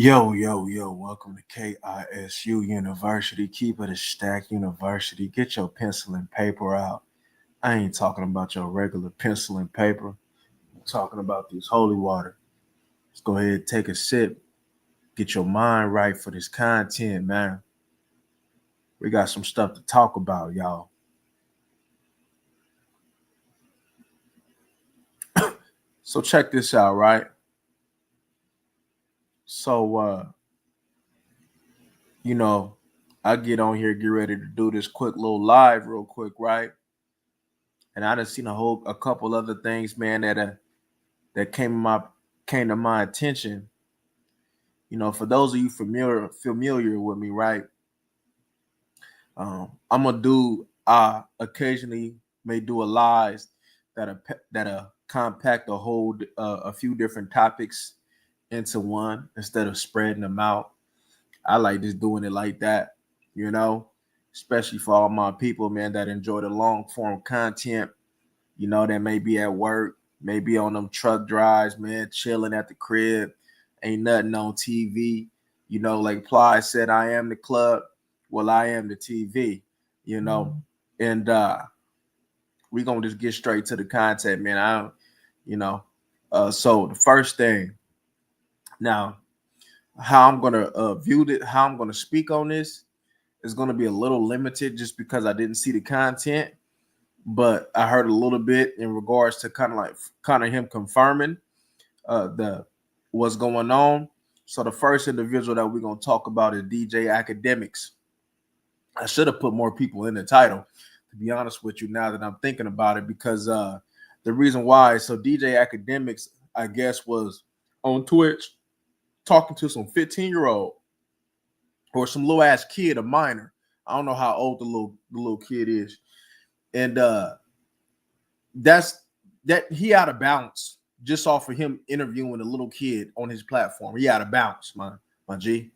Yo, welcome to KISU University. Keep it a stack university. Get your pencil and paper out. I ain't talking about your regular pencil and paper. I'm talking about this holy water. Let's go ahead and take a sip. Get your mind right for this content, man. We got some stuff to talk about, y'all. So check this out, right? So you know, I get on here, get ready to do this quick little live real quick, right? And I done seen a couple other things, man, that came to my attention. For those of you familiar with me, right? I'm gonna do. I occasionally may do a lives that compact a few different topics into one instead of spreading them out. I like just doing it like that, you know, especially for all my people, man, that enjoy the long form content. That may be at work, maybe on them truck drives, man, chilling at the crib, ain't nothing on TV. Like Ply said, I am the club. Well, I am the TV, you know, and we gonna just get straight to the content, man. I don't, you know, so the first thing now, how I'm gonna how I'm gonna speak on this is gonna be a little limited just because I didn't see the content, but I heard a little bit in regards to kind of him confirming the what's going on. So the first individual that we're gonna talk about is DJ Akademiks. I should have put more people in the title, to be honest with you, now that I'm thinking about it, because the reason why, so DJ Akademiks, I guess, was on Twitch talking to some 15-year-old or some little ass kid, a minor. I don't know how old the little kid is. And that he out of balance just off of him interviewing a little kid on his platform. He out of balance, my G.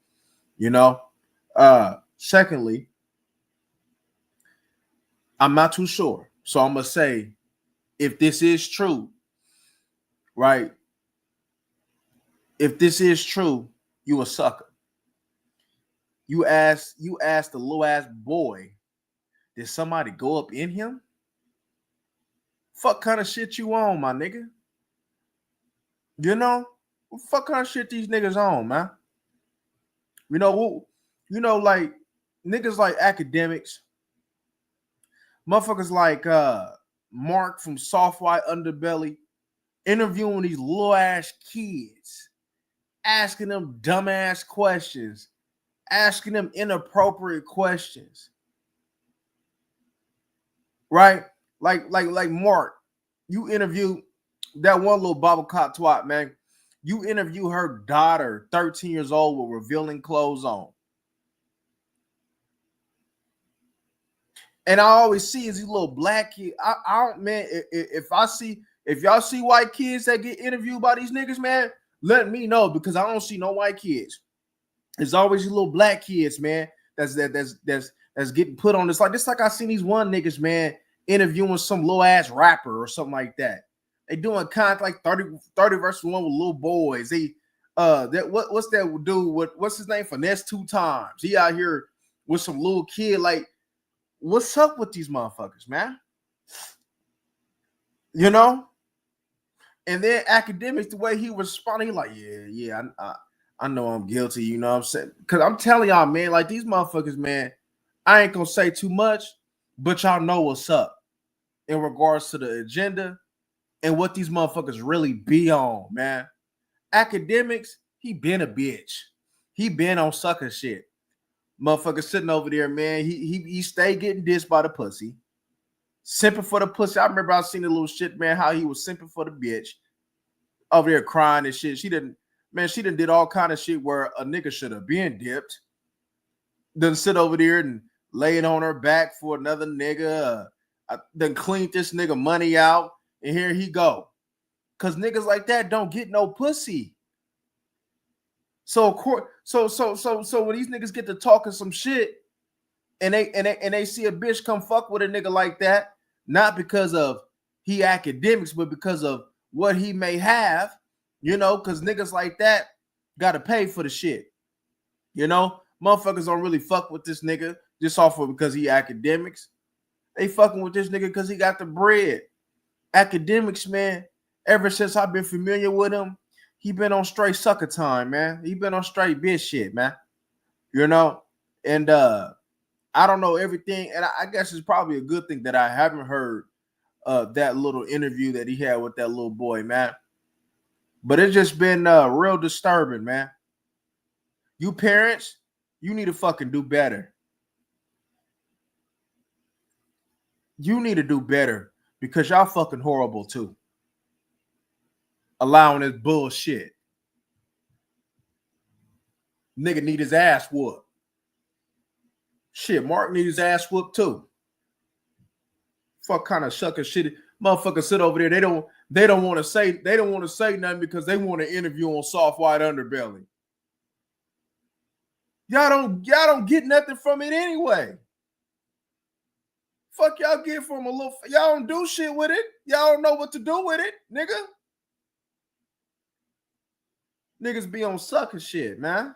Secondly, I'm not too sure. So I'm gonna say, if this is true, right? If this is true, you a sucker. You ask the little ass boy, did somebody go up in him? Fuck kind of shit you on, my nigga? What fuck kind of shit these niggas on, man? Like niggas like Akademiks, motherfuckers like Mark from Soft White Underbelly, interviewing these little ass kids, asking them dumbass questions, asking them inappropriate questions, right? Like Mark, you interview that one little Bible cop twat, man. You interview her daughter, 13 years old, with revealing clothes on. And I always see is these little black kids. I don't, man. If y'all see white kids that get interviewed by these niggas, man, let me know, because I don't see no white kids. It's always these little black kids, man. That's getting put on this. Like I seen these one niggas, man, interviewing some little ass rapper or something like that. They doing kind of like 30 versus 1 with little boys. What's that dude? What's his name? Finesse 2 times. He out here with some little kid. Like, what's up with these motherfuckers, man? And then Akademiks, the way he was responding, he like, yeah, I know I'm guilty, you know what I'm saying? Because I'm telling y'all, man, like these motherfuckers, man, I ain't gonna say too much, but y'all know what's up in regards to the agenda and what these motherfuckers really be on, man. Akademiks, he been a bitch. He been on sucker shit. Motherfucker sitting over there, man. He stay getting dissed by the pussy. Simping for the pussy. I remember I seen the little shit, man, how he was simping for the bitch. Over there crying and shit. She done did all kind of shit where a nigga should have been dipped. Then sit over there and lay it on her back for another nigga. Then cleaned this nigga money out. And here he go. Cause niggas like that don't get no pussy. So of course, so when these niggas get to talking some shit and they see a bitch come fuck with a nigga like that, not because of he Akademiks, but because of what he may have, because niggas like that, Got to pay for the shit. You know, motherfuckers don't really fuck with this nigga just off of because he academics. They fucking with this nigga because he got the bread. Akademiks, man, ever since I've been familiar with him, he been on straight sucker time, man. He been on straight bitch shit, man. You know, and I don't know everything, and I guess it's probably a good thing that I haven't heard that little interview that he had with that little boy, man. But it's just been real disturbing, man. You parents, you need to fucking do better. You need to do better because y'all fucking horrible too. Allowing this bullshit. Nigga need his ass whooped. Shit, Mark needs his ass whooped too. Fuck kind of sucker shit. Motherfuckers sit over there. They don't want to say nothing because they want to interview on Soft White Underbelly. Y'all don't get nothing from it anyway. Fuck y'all get from a little. Y'all don't do shit with it. Y'all don't know what to do with it, nigga. Niggas be on sucker shit, man.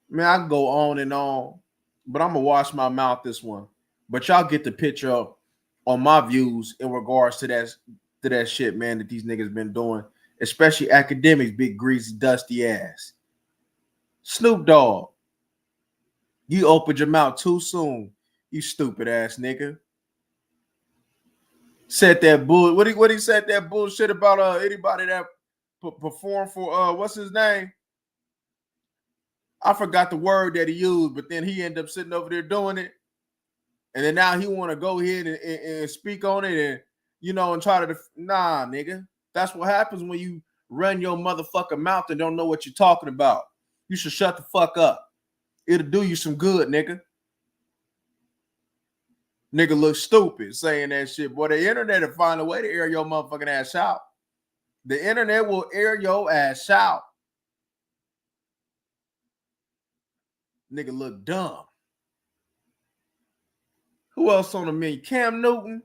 Man, I can go on and on, but I'm gonna wash my mouth this one. But y'all get the picture on my views in regards to that shit, man, that these niggas been doing, especially Akademiks, big greasy, dusty ass. Snoop Dogg, you opened your mouth too soon, you stupid ass nigga. Said that bull. What he said that bullshit about anybody that performed for what's his name? I forgot the word that he used, but then he ended up sitting over there doing it. And then now he want to go ahead and speak on it and, you know, and try to, nah, nigga. That's what happens when you run your motherfucking mouth and don't know what you're talking about. You should shut the fuck up. It'll do you some good, nigga. Nigga look stupid saying that shit. Boy, the internet will find a way to air your motherfucking ass out. The internet will air your ass out. Nigga look dumb. Who else on the menu? Cam Newton.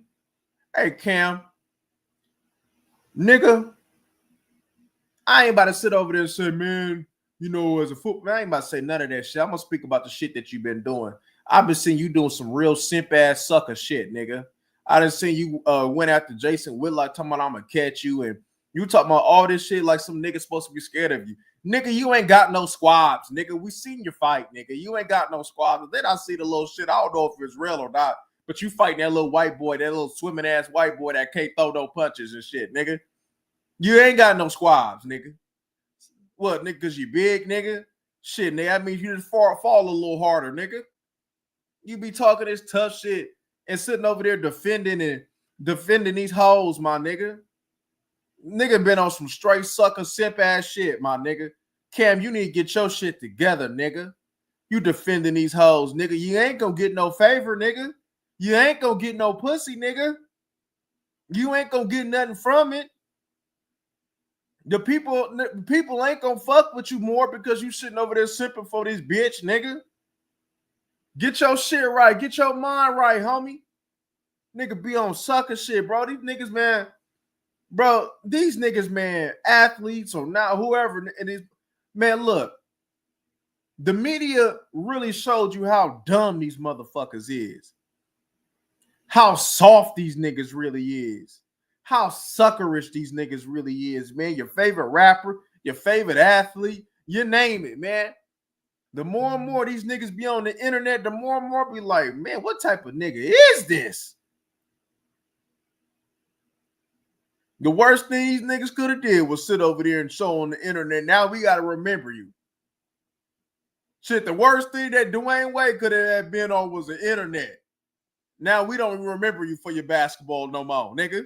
Hey, Cam. Nigga, I ain't about to sit over there and say, man, you know, as a football, man, I ain't about to say none of that shit. I'm going to speak about the shit that you've been doing. I've been seeing you doing some real simp-ass sucker shit, nigga. I done seen you went after Jason Whitlock talking about I'm going to catch you, and you talking about all this shit like some nigga supposed to be scared of you. Nigga, you ain't got no squabs, nigga. We seen your fight, nigga. You ain't got no squabs. Then I see the little shit. I don't know if it's real or not, but you fighting that little white boy, that little swimming-ass white boy that can't throw no punches and shit, nigga. You ain't got no squabs, nigga. What, nigga, because you big, nigga? Shit, nigga, that means you just fall a little harder, nigga. You be talking this tough shit and sitting over there defending these hoes, my nigga. Nigga been on some straight sucker simp ass shit, my nigga. Cam, you need to get your shit together, nigga. You defending these hoes, nigga. You ain't gonna get no favor, nigga. You ain't gonna get no pussy, nigga. You ain't gonna get nothing from it. The people ain't gonna fuck with you more because you sitting over there simping for this bitch, nigga. Get your shit right. Get your mind right, homie. Nigga be on sucker shit, bro. These niggas, man. Bro, these niggas, man, athletes or now whoever it is, man, look. The media really showed you how dumb these motherfuckers is. How soft these niggas really is. How suckerish these niggas really is, man. Your favorite rapper, your favorite athlete, you name it, man. The more and more these niggas be on the internet, the more and more be like, man, what type of nigga is this? The worst thing these niggas could have did was sit over there and show on the internet. Now we got to remember you. Shit, the worst thing that Dwayne Wade could have been on was the internet. Now we don't even remember you for your basketball no more, nigga.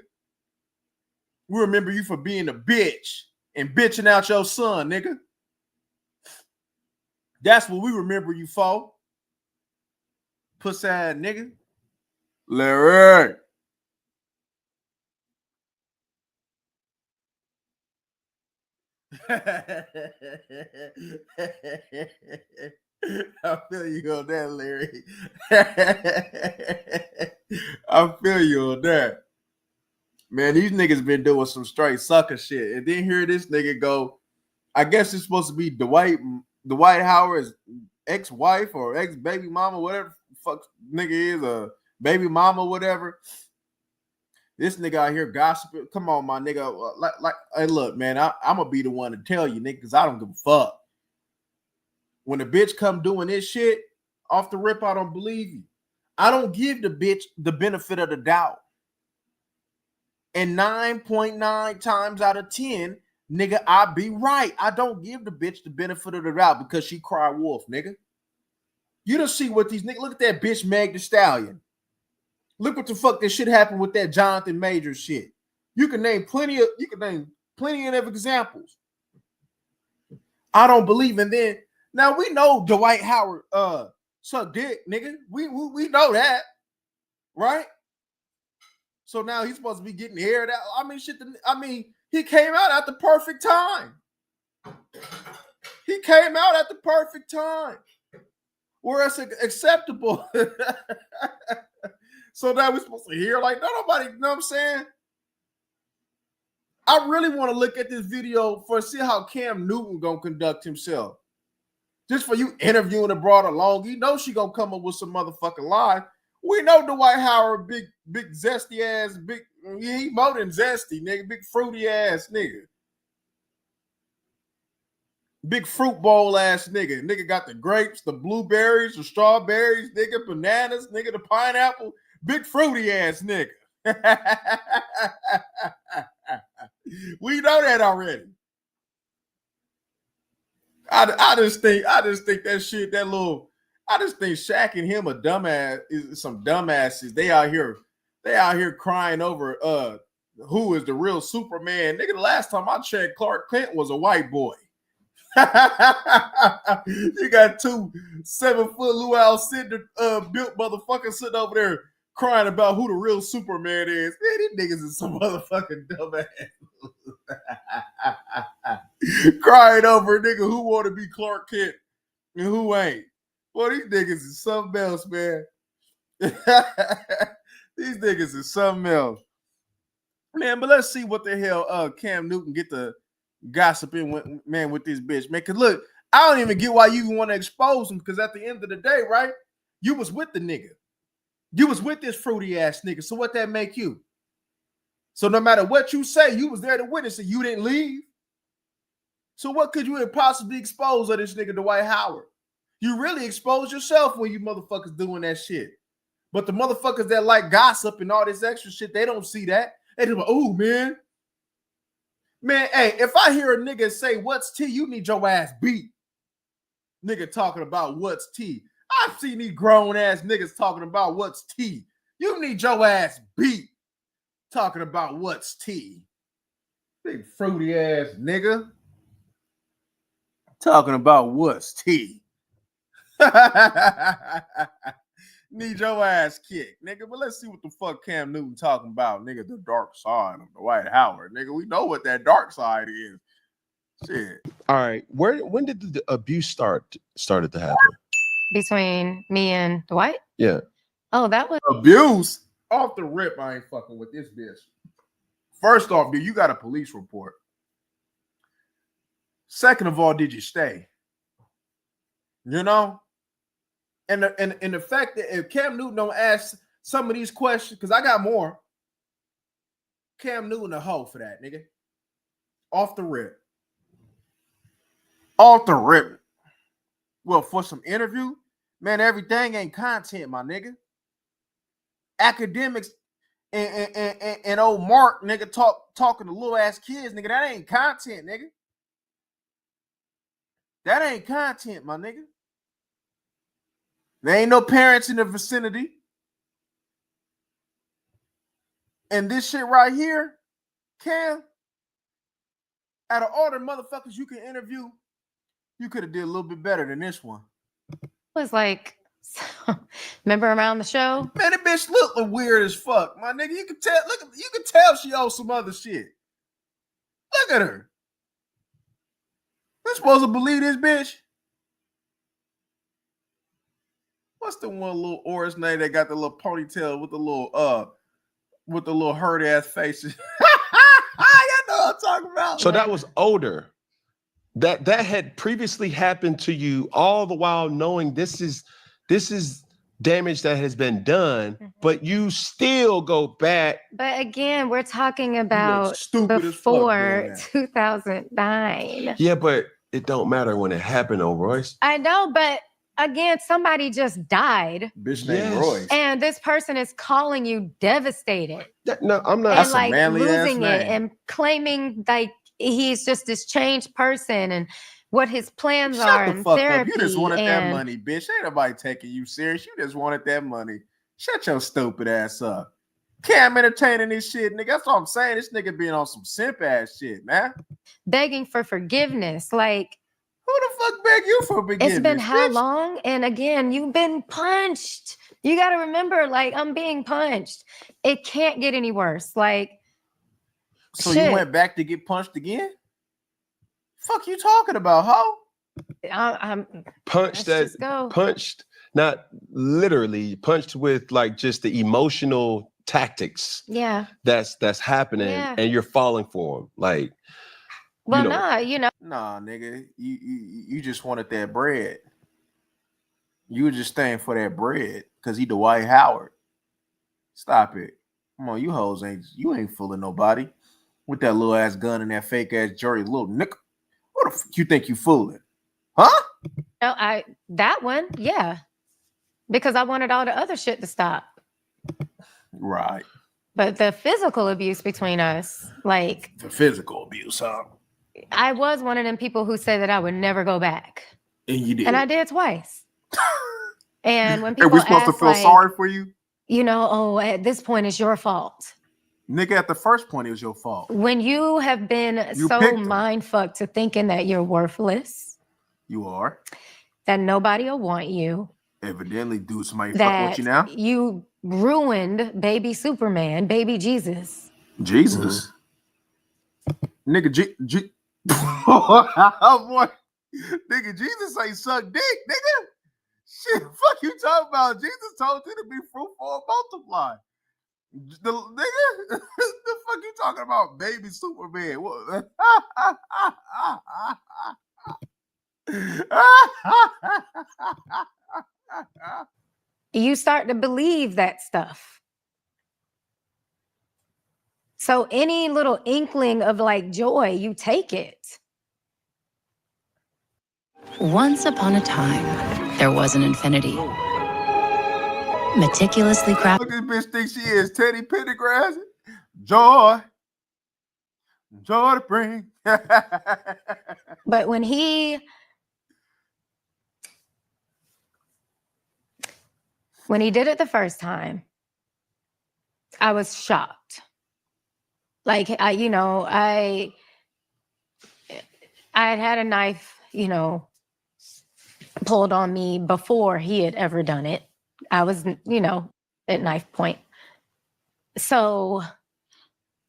We remember you for being a bitch and bitching out your son, nigga. That's what we remember you for. Pussy ass nigga. Larry. I feel you on that, Larry. I feel you on that. Man, these niggas been doing some straight sucker shit. And then here this nigga go I guess it's supposed to be Dwight Howard's ex-wife or ex-baby mama, whatever the fuck nigga is, a baby mama, whatever. This nigga out here gossiping. Come on, my nigga. Hey, look, man, I'm gonna be the one to tell you, nigga, because I don't give a fuck. When the bitch come doing this shit, off the rip, I don't believe you. I don't give the bitch the benefit of the doubt. And 9.9 times out of 10, nigga, I be right. I don't give the bitch the benefit of the doubt because she cry wolf, nigga. You don't see what these niggas, look at that bitch Meg Thee Stallion. Look what the fuck that shit happened with that Jonathan Majors shit. You can name plenty of examples. I don't believe in then. Now we know Dwight Howard suck dick, nigga. We know that, right? So now he's supposed to be getting aired out. I mean, shit. He came out at the perfect time. He came out at the perfect time, where it's acceptable. So now we're supposed to hear like nobody. You know what I'm saying? I really want to look at this video for see how Cam Newton gonna conduct himself. Just for you interviewing the broad along, you know she gonna come up with some motherfucking lie. We know Dwight Howard, big zesty ass, he more than zesty, nigga, big fruity ass nigga. Big fruit bowl ass nigga. Nigga got the grapes, the blueberries, the strawberries, nigga, bananas, nigga, the pineapple. Big fruity ass nigga. We know that already. I just think that shit, I just think Shaq and him a dumbass, some dumbasses. They out here crying over who is the real Superman. Nigga, the last time I checked, Clark Kent was a white boy. You got 2 7-foot Luau Cinder built motherfuckers sitting over there crying about who the real Superman is. Man, these niggas is some motherfucking dumbass. Crying over a nigga who want to be Clark Kent and who ain't. Boy, these niggas is something else, man. These niggas is something else. Man, but let's see what the hell Cam Newton get the gossiping with this bitch, man. Cause look, I don't even get why you want to expose him. Cause at the end of the day, right? You was with the nigga. You was with this fruity ass nigga. So what that make you? So no matter what you say, you was there to witness it. You didn't leave. So what could you have possibly exposed of this nigga Dwight Howard? You really exposed yourself when you motherfuckers doing that shit. But the motherfuckers that like gossip and all this extra shit, they don't see that. They just like, oh, man. Man, hey, if I hear a nigga say, what's tea? You need your ass beat. Nigga talking about what's tea. I've seen these grown-ass niggas talking about what's tea. You need your ass beat talking about what's tea. Big fruity-ass nigga. Talking about what's tea. Need your ass kicked, nigga. But let's see what the fuck Cam Newton talking about, nigga. The dark side of Dwight Howard, nigga. We know what that dark side is. Shit. All right. When did the abuse started to happen? Between me and Dwight? Yeah. Oh, that was abuse. Off the rip, I ain't fucking with this bitch. First off, dude, you got a police report. Second of all, did you stay? You know? And the fact that if Cam Newton don't ask some of these questions, because I got more, Cam Newton a hoe for that, nigga. Off the rip. Off the rip. Well, for some interview, man, everything ain't content, my nigga. Akademiks and old Mark, nigga, talking to little ass kids, nigga. That ain't content, nigga. That ain't content, my nigga. There ain't no parents in the vicinity. And this shit right here, Cam, out of all the motherfuckers you can interview, you could have did a little bit better than this one. was like, remember around the show? Man, that bitch look weird as fuck, my nigga. You can tell. You can tell she owes some other shit. Look at her. We supposed to believe this bitch? What's the one little Oris name that got the little ponytail with the little hurt ass faces? You know what I'm talking about. So that was older. that had previously happened to you, all the while knowing this is damage that has been done, but you still go back. But again, we're talking about stupid as fuck doing before that. 2009. Yeah, but it don't matter when it happened, though, Royce. I know, but again, somebody just died. Bitch named Yes. Royce. And this person is calling you devastated. No, I'm not. And That's a like manly ass losing it name. and claiming like he's just this changed person and what his plans Shut are the and fuck therapy. up. You just wanted that and money, bitch. Ain't nobody taking you serious. You just wanted that money. Shut your stupid ass up. Cam entertaining this shit, nigga. That's what I'm saying. This nigga being on some simp ass shit, man. begging for forgiveness. Like, Who the fuck beg you for forgiveness? it's been how bitch? long? And again, you've been punched. You got to remember, like, I'm being punched. It can't get any worse. Like, So shit. you went back to get punched again? Fuck you talking about, ho? I'm Punched let's just go. punched, not literally punched with like just the emotional tactics Yeah. that's happening, Yeah. and you're falling for them. Like, Well, you know, nah, you know. Nah, nigga. You just wanted that bread. You were just staying for that bread because he Dwight Howard. Stop it. Come on, you hoes ain't fooling nobody with that little ass gun and that fake ass jury, little nigga. What the fuck you think you fooling? Huh? No, that one, yeah. Because I wanted all the other shit to stop. Right. But the physical abuse between us, like, The physical abuse, huh? I was one of them people who said that I would never go back. And you did. And I did twice. And when Hey, people we supposed to ask, feel like, sorry for you? you know, oh, at this point it's your fault. Nigga, at the first point, it was your fault. When you have been You so picked him. mind fucked to thinking that you're worthless, You are. that nobody will want you, Evidently, dude, somebody fucking that with you now? you ruined baby Superman, baby Jesus. Jesus. Nigga, oh, boy. Nigga, Jesus ain't suck dick, nigga. Shit, fuck you talking about? Jesus told you to be fruitful and multiply. The nigga, the fuck you talking about? Baby Superman. What? You start to believe that stuff. So any little inkling of like joy, you take it. Once upon a time, there was an infinity. Meticulously crafted. Look at this bitch think she is Teddy Pendergrass. Joy. Joy to bring. But when he did it the first time, I was shocked. Like, I had a knife, pulled on me before he had ever done it. I was, at knife point. So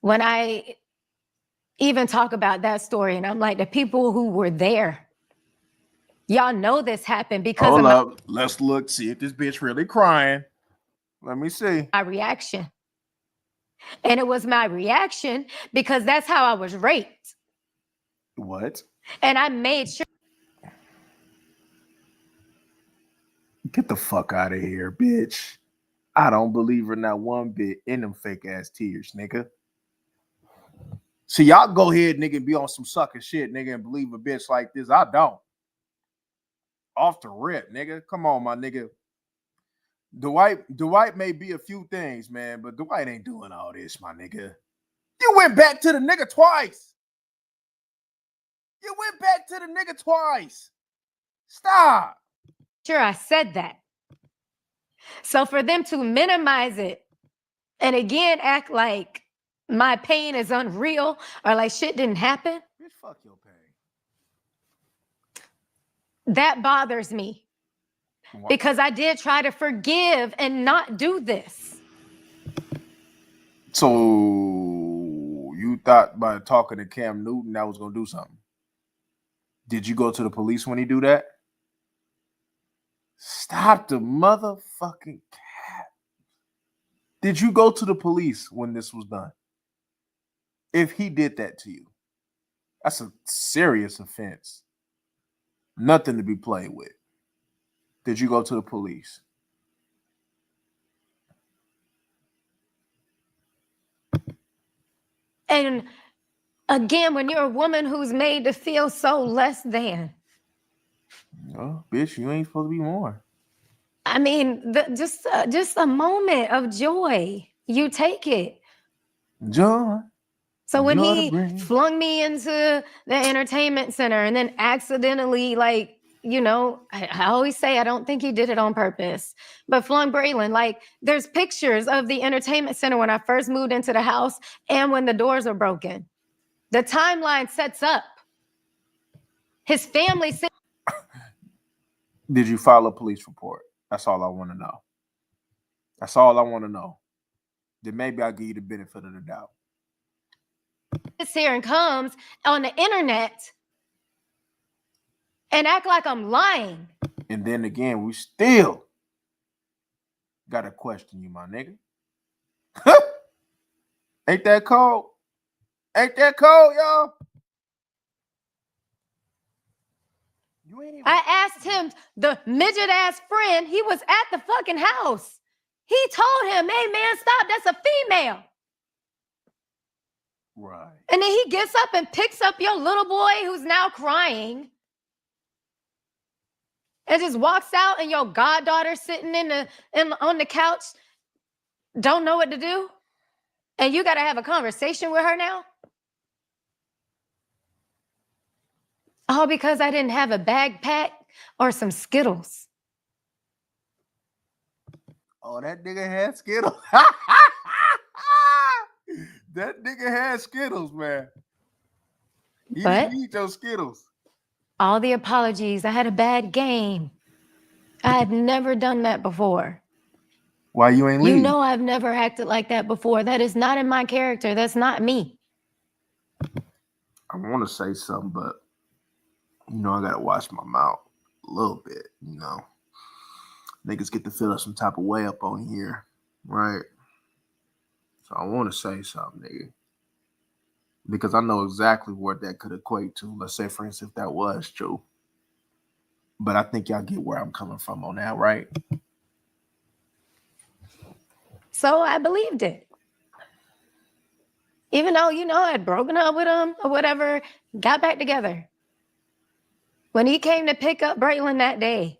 when I even talk about that story, and I'm like, the people who were there, y'all know this happened because Hold of up. Let's look, see if this bitch really crying. Let me see. my reaction. And it was my reaction because that's how I was raped. What? And I made sure. Get the fuck out of here, bitch. I don't believe her not one bit in them fake ass tears, nigga. See, y'all go ahead, nigga, and be on some sucker shit, nigga, and believe a bitch like this. I don't. Off the rip, nigga. Come on, my nigga. Dwight may be a few things, man, but Dwight ain't doing all this, my nigga. You went back to the nigga twice. You went back to the nigga twice. Stop. Sure, I said that. So for them to minimize it and again act like my pain is unreal or like shit didn't happen, Bitch, fuck your pain. that bothers me. Because I did try to forgive and not do this. So you thought by talking to Cam Newton that was gonna do something? Did you go to the police when he do that? Stop the motherfucking cap. Did you go to the police when this was done? If he did that to you, That's a serious offense. Nothing to be played with. Did you go to the police? And again, when you're a woman who's made to feel so less than, Oh, bitch, you ain't supposed to be more. I mean, just a moment of joy. You take it. Joy. So when Joy to he bring. flung me into the entertainment center and then accidentally, like, you know, I always say I don't think he did it on purpose, but flung Braylon, like, there's pictures of the entertainment center when I first moved into the house and when the doors are broken. The timeline sets up. His family. Did you file a police report? That's all I want to know. That's all I want to know. Then maybe I'll give you the benefit of the doubt. Sits here and comes on the internet and act like I'm lying. And then again, we still gotta question you, my nigga. Ain't that cold? Ain't that cold, y'all? You ain't even... I asked him, the midget ass friend, he was at the fucking house. He told him, hey man, stop, that's a female. Right. And then he gets up and picks up your little boy who's now crying and just walks out, and your goddaughter sitting on the couch, don't know what to do. And you got to have a conversation with her now? All because I didn't have a bag pack or some Skittles. Oh, that nigga had Skittles. That nigga had Skittles, man. You But need those Skittles. all the apologies. I had a bad game. I had never done that before. Why you ain't leave? You know I've never acted like that before. That is not in my character. That's not me. I want to say something, but you know I gotta watch my mouth a little bit. You know, niggas get to feel some type of way up on here, right? So I want to say something, nigga, because I know exactly what that could equate to. Let's say, for instance, if that was true. But I think y'all get where I'm coming from on that, right? So I believed it. Even though, you know, I'd broken up with him or whatever, got back together. When he came to pick up Braylon that day,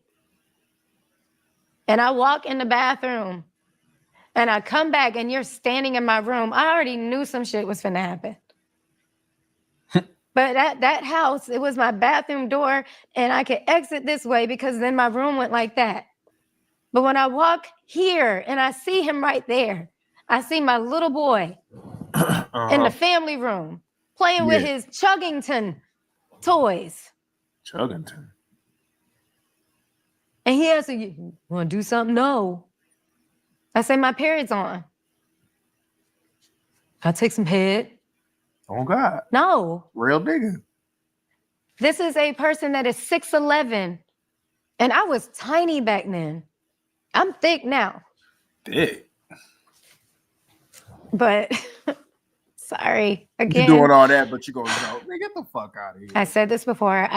and I walk in the bathroom, and I come back and you're standing in my room, I already knew some shit was finna happen. But at that house, it was my bathroom door, and I could exit this way because then my room went like that. But when I walk here and I see him right there, I see my little boy in the family room playing with his Chuggington toys. Chuggington. And he asked, you want to do something? No. I say, my period's on. I'll take some head. Oh, God. No. Real nigga. This is a person that is 6'11", and I was tiny back then. I'm thick now. Thick. But, sorry. Again. You're doing all that, but you're going to go, man, get the fuck out of here. I said this before.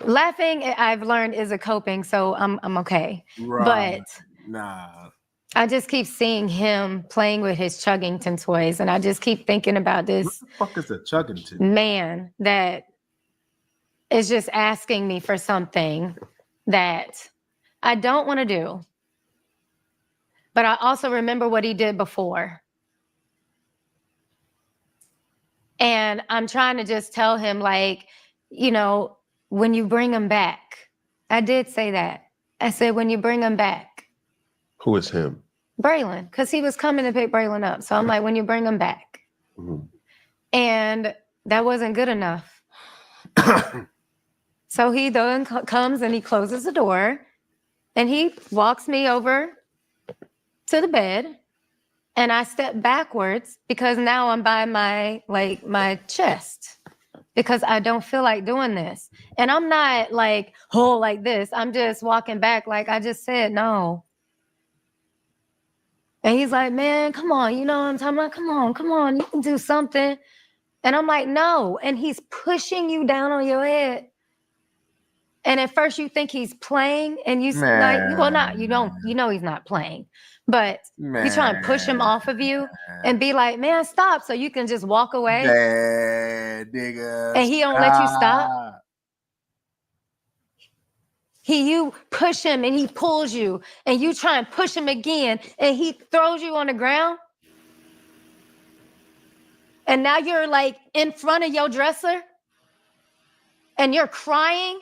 Laughing, I've learned, is a coping, so I'm okay. Right. But nah. I just keep seeing him playing with his Chuggington toys, and I just keep thinking about this What the fuck is a Chuggington? man that is just asking me for something that I don't want to do. But I also remember what he did before. And I'm trying to just tell him, like, you know, when you bring him back, I did say that. I said, when you bring him back. Who is him? Braylon, because he was coming to pick Braylon up. So I'm like, when you bring him back. Mm-hmm. And that wasn't good enough. So he then comes and he closes the door and he walks me over to the bed, and I step backwards because now I'm by my chest because I don't feel like doing this. And I'm not like, oh, like this. I'm just walking back like I just said no. And he's like, man, come on. You know what I'm talking about? Come on. You can do something. And I'm like, no. And he's pushing you down on your head. And at first you think he's playing and you like, well, not, you know he's not playing, but you try and push him off of you and be like, man, stop. So you can just walk away. Bad nigga. And he don't let you stop. You push him and he pulls you and you try and push him again and he throws you on the ground. And now you're like in front of your dresser and you're crying.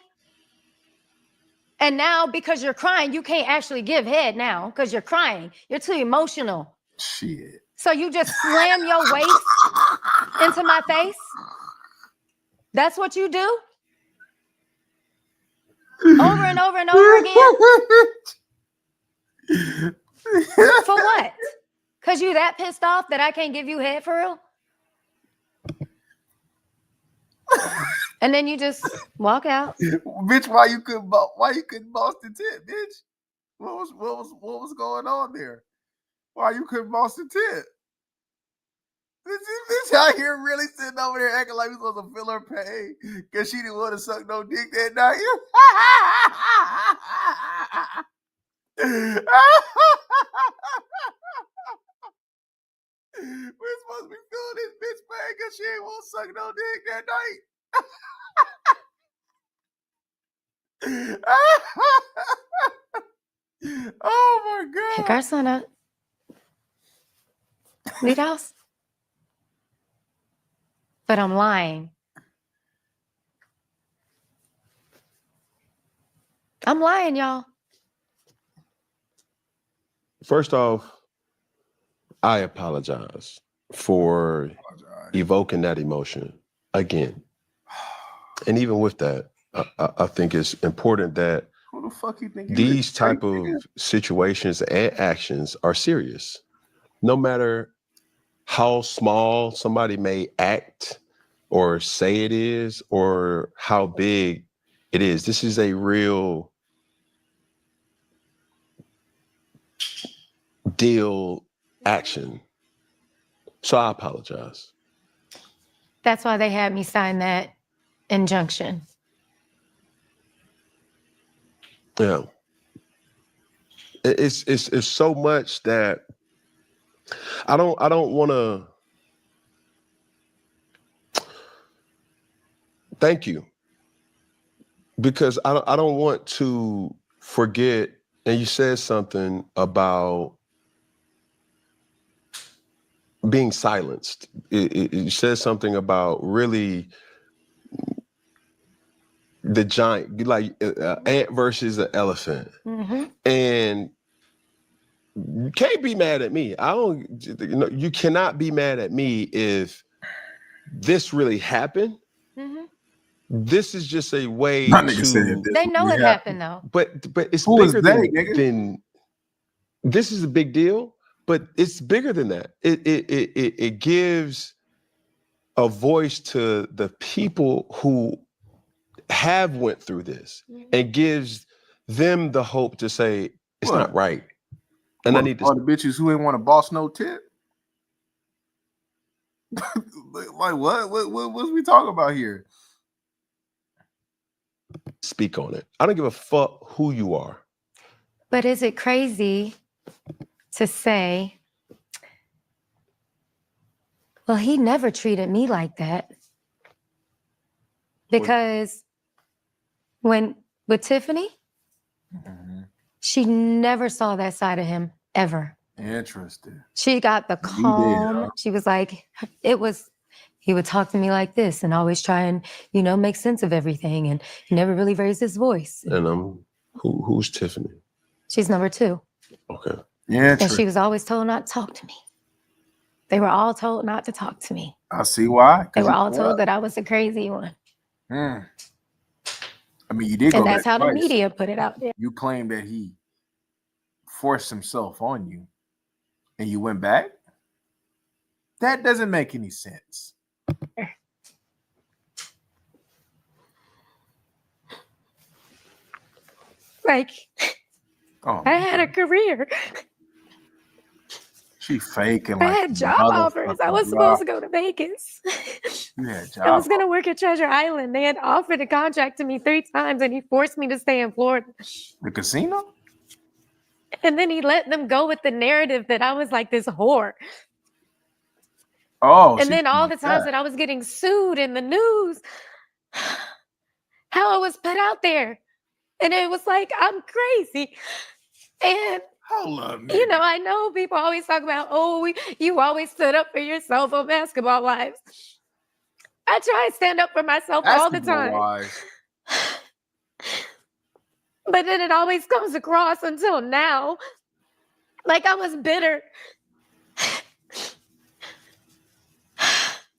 And now because you're crying, you can't actually give head now because you're crying. You're too emotional. Shit. So you just slam your waist into my face? That's what you do? Over and over and over again? For what? Because you that pissed off that I can't give you head for real? And then you just walk out. Bitch, why you couldn't boss the tent, bitch? What was going on there? Why you couldn't boss the tent? This bitch out here really sitting over there acting like we supposed to feel her pain because she didn't want to suck no dick that night. We're supposed to be feeling this bitch pain because she ain't want to suck no dick that night. Oh my god. Pick our son up. Lead house. But I'm lying. I'm lying, y'all. First off, I apologize for evoking that emotion again. And even with that, I think it's important that Who the fuck you think these type of situations and actions are serious. No matter how small somebody may act or say it is or how big it is. This is a real deal action. So I apologize. That's why they had me sign that injunction. Yeah. It's so much that I don't want to thank you, because I don't want to forget. And you said something about being silenced. You said something about really the giant, like ant versus an elephant. Mm-hmm. And you can't be mad at me. You cannot be mad at me if this really happened. Mm-hmm. This is just a way My nigga said to. this They know it happened though. But it's Who is bigger they, nigga? than. This is a big deal, but it's bigger than that. It gives a voice to the people who have went through this, and gives them the hope to say it's What? not right. And I need to. All the bitches who ain't want to boss no tip. Like what? What's we talking about here? Speak on it. I don't give a fuck who you are. But is it crazy to say, well, he never treated me like that? Because with Tiffany, she never saw that side of him ever. Interesting. She got the calm. huh? She was like, he would talk to me like this and always try and, make sense of everything. And he never really raised his voice. And who's Tiffany? She's number 2. Okay. Yeah. And she was always told not to talk to me. They were all told not to talk to me. I see why. They were all told that I was the crazy one. I mean, you did go And back that's how the twice. media put it out there. You claim that he forced himself on you and you went back? That doesn't make any sense. Like, Oh, I had a career. She faking I like had a job offers. I motherfucker, was bro. supposed to go to Vegas. You had I was job. going to work at Treasure Island. They had offered a contract to me 3 times and he forced me to stay in Florida. The casino? And then he let them go with the narrative that I was like this whore. Oh, And she then all like the times that. that I was getting sued in the news, how it was put out there. And it was like, I'm crazy. And, Hold up, nigga. you know, I know people always talk about, oh, you always stood up for yourself on Basketball Wives. I try and stand up for myself all the time. Basketball-wise. But then it always comes across until now like I was bitter.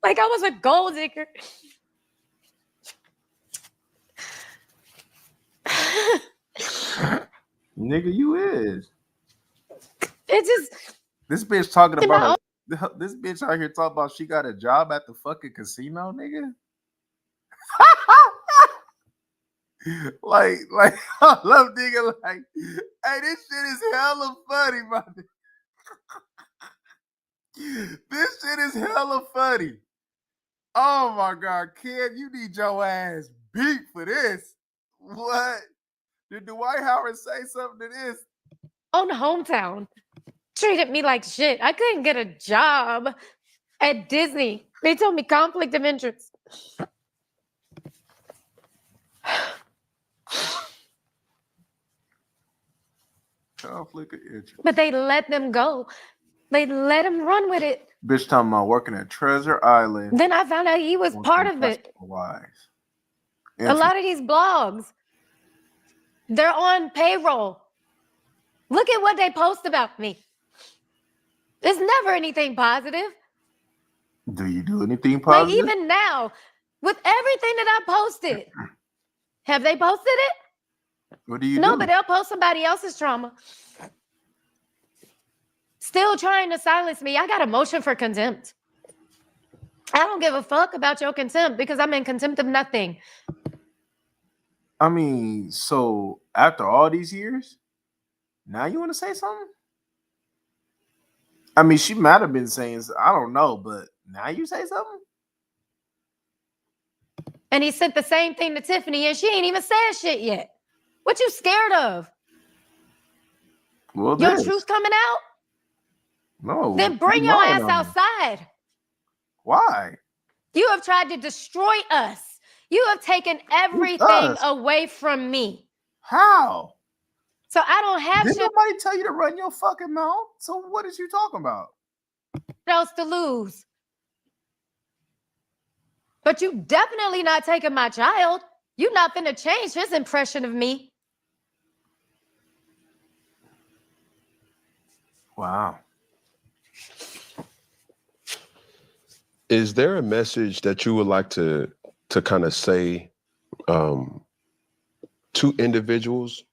Like I was a gold digger. Nigga, you is. It just, This bitch talking you know, about this bitch out here talking about she got a job at the fucking casino, nigga. like, I love nigga. Like, hey, this shit is hella funny, my nigga. This shit is hella funny. Oh my god, kid, you need your ass beat for this. What? Did Dwight Howard say something to this? own hometown treated me like shit. I couldn't get a job at Disney. They told me conflict of interest. Conflict of interest. But they let them go. They let him run with it. Bitch talking about working at Treasure Island. Then I found out he was part of it. Wise. A lot of these blogs, they're on payroll. Look at what they post about me. There's never anything positive. Do you do anything Like positive? even now, with everything that I posted, have they posted it? What do you No, do? but they'll post somebody else's trauma. Still trying to silence me. I got a motion for contempt. I don't give a fuck about your contempt because I'm in contempt of nothing. I mean, so after all these years, now you want to say something? I mean, she might have been saying, I don't know, but now you say something? And he sent the same thing to Tiffany and she ain't even said shit yet. What you scared of? Well, Your this. truth coming out? No. Then bring you your lying ass on me. outside. Why? You have tried to destroy us. You have taken everything us? away from me. How? So I don't have Didn't shit nobody tell you to run your fucking mouth? So what is you talking about? else to lose. But you definitely not taking my child. You're not finna change his impression of me. Wow. Is there a message that you would like to kind of say to individuals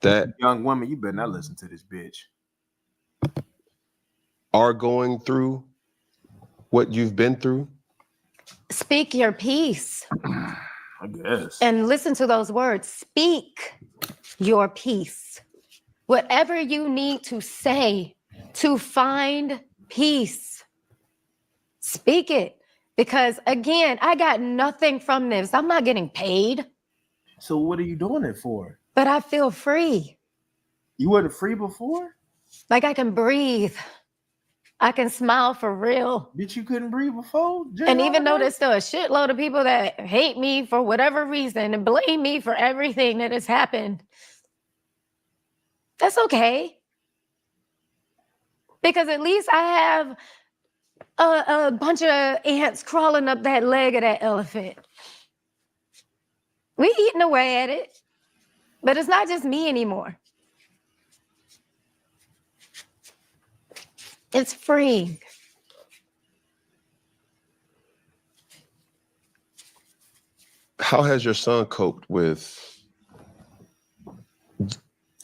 that Young woman, you better not listen to this bitch. are going through what you've been through? Speak your peace I guess. and listen to those words. Speak your peace. Whatever you need to say to find peace, speak it. Because again, I got nothing from this. I'm not getting paid, So what are you doing it for? but I feel free. You wasn't free before? Like I can breathe. I can smile for real. Bitch, you couldn't breathe before? And even though there's still a shitload of people that hate me for whatever reason and blame me for everything that has happened, that's okay. Because at least I have a bunch of ants crawling up that leg of that elephant. We eating away at it, but it's not just me anymore. It's freeing. How has your son coped with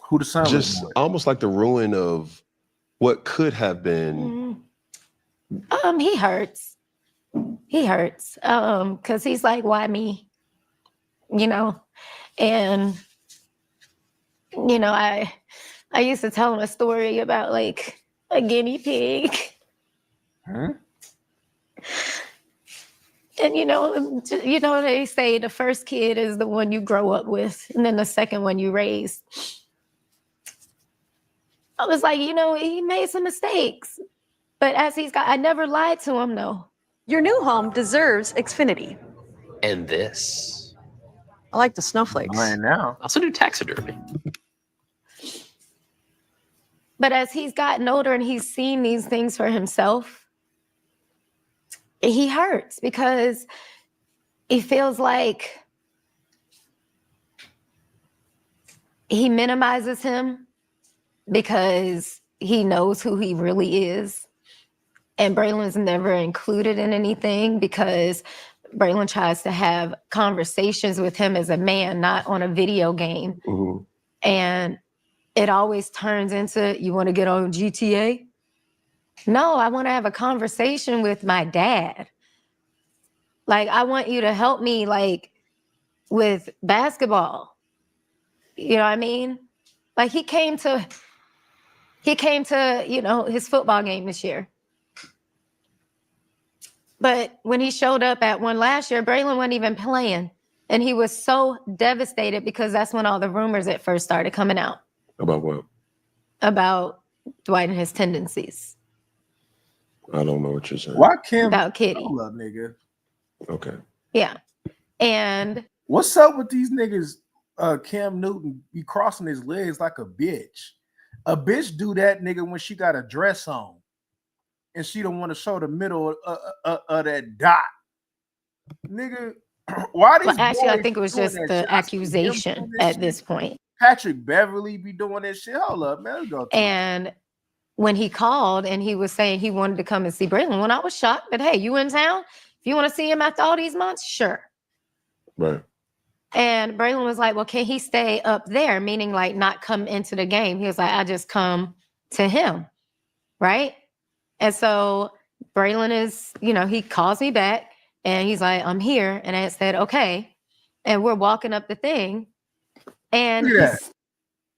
who the son just was? almost like the ruin of what could have been? He hurts. He hurts. Because he's like, why me? You know? And, you know, I used to tell him a story about like a guinea pig. Huh? And they say the first kid is the one you grow up with, and then the second one you raise. I was like, he made some mistakes, but I never lied to him though. Your new home deserves Xfinity. And this. I like the snowflakes. Right now. Also do taxidermy. But as he's gotten older and he's seen these things for himself, he hurts because he feels like he minimizes him because he knows who he really is. And Braylon's never included in anything because Braylon tries to have conversations with him as a man, not on a video game. Mhm. And it always turns into, you want to get on GTA? No, I want to have a conversation with my dad. Like, I want you to help me, like, with basketball. You know what I mean? Like, he came to, his football game this year. But when he showed up at one last year, Braylon wasn't even playing. And he was so devastated because that's when all the rumors at first started coming out. About what? About Dwight and his tendencies. I don't know what you're saying. Why Kim? About Kitty. Hold up, nigga. Okay. Yeah. And What's up with these niggas? Cam Newton be crossing his legs like a bitch. A bitch do that, nigga, when she got a dress on and she don't want to show the middle of that dot. Nigga, why these actually, I boys think it was doing just that the shit? I see them accusation doing that at shit. this point. Patrick Beverly be doing that shit. Hold up, man. Let's go. And when he called and he was saying he wanted to come and see Braylon, when I was shocked, but hey, you in town? If you want to see him after all these months, sure. Right. And Braylon was like, well, can he stay up there? Meaning like not come into the game. He was like, I just come to him. Right. And so Braylon is, he calls me back and he's like, I'm here. And I said, okay. And we're walking up the thing. And Look at that.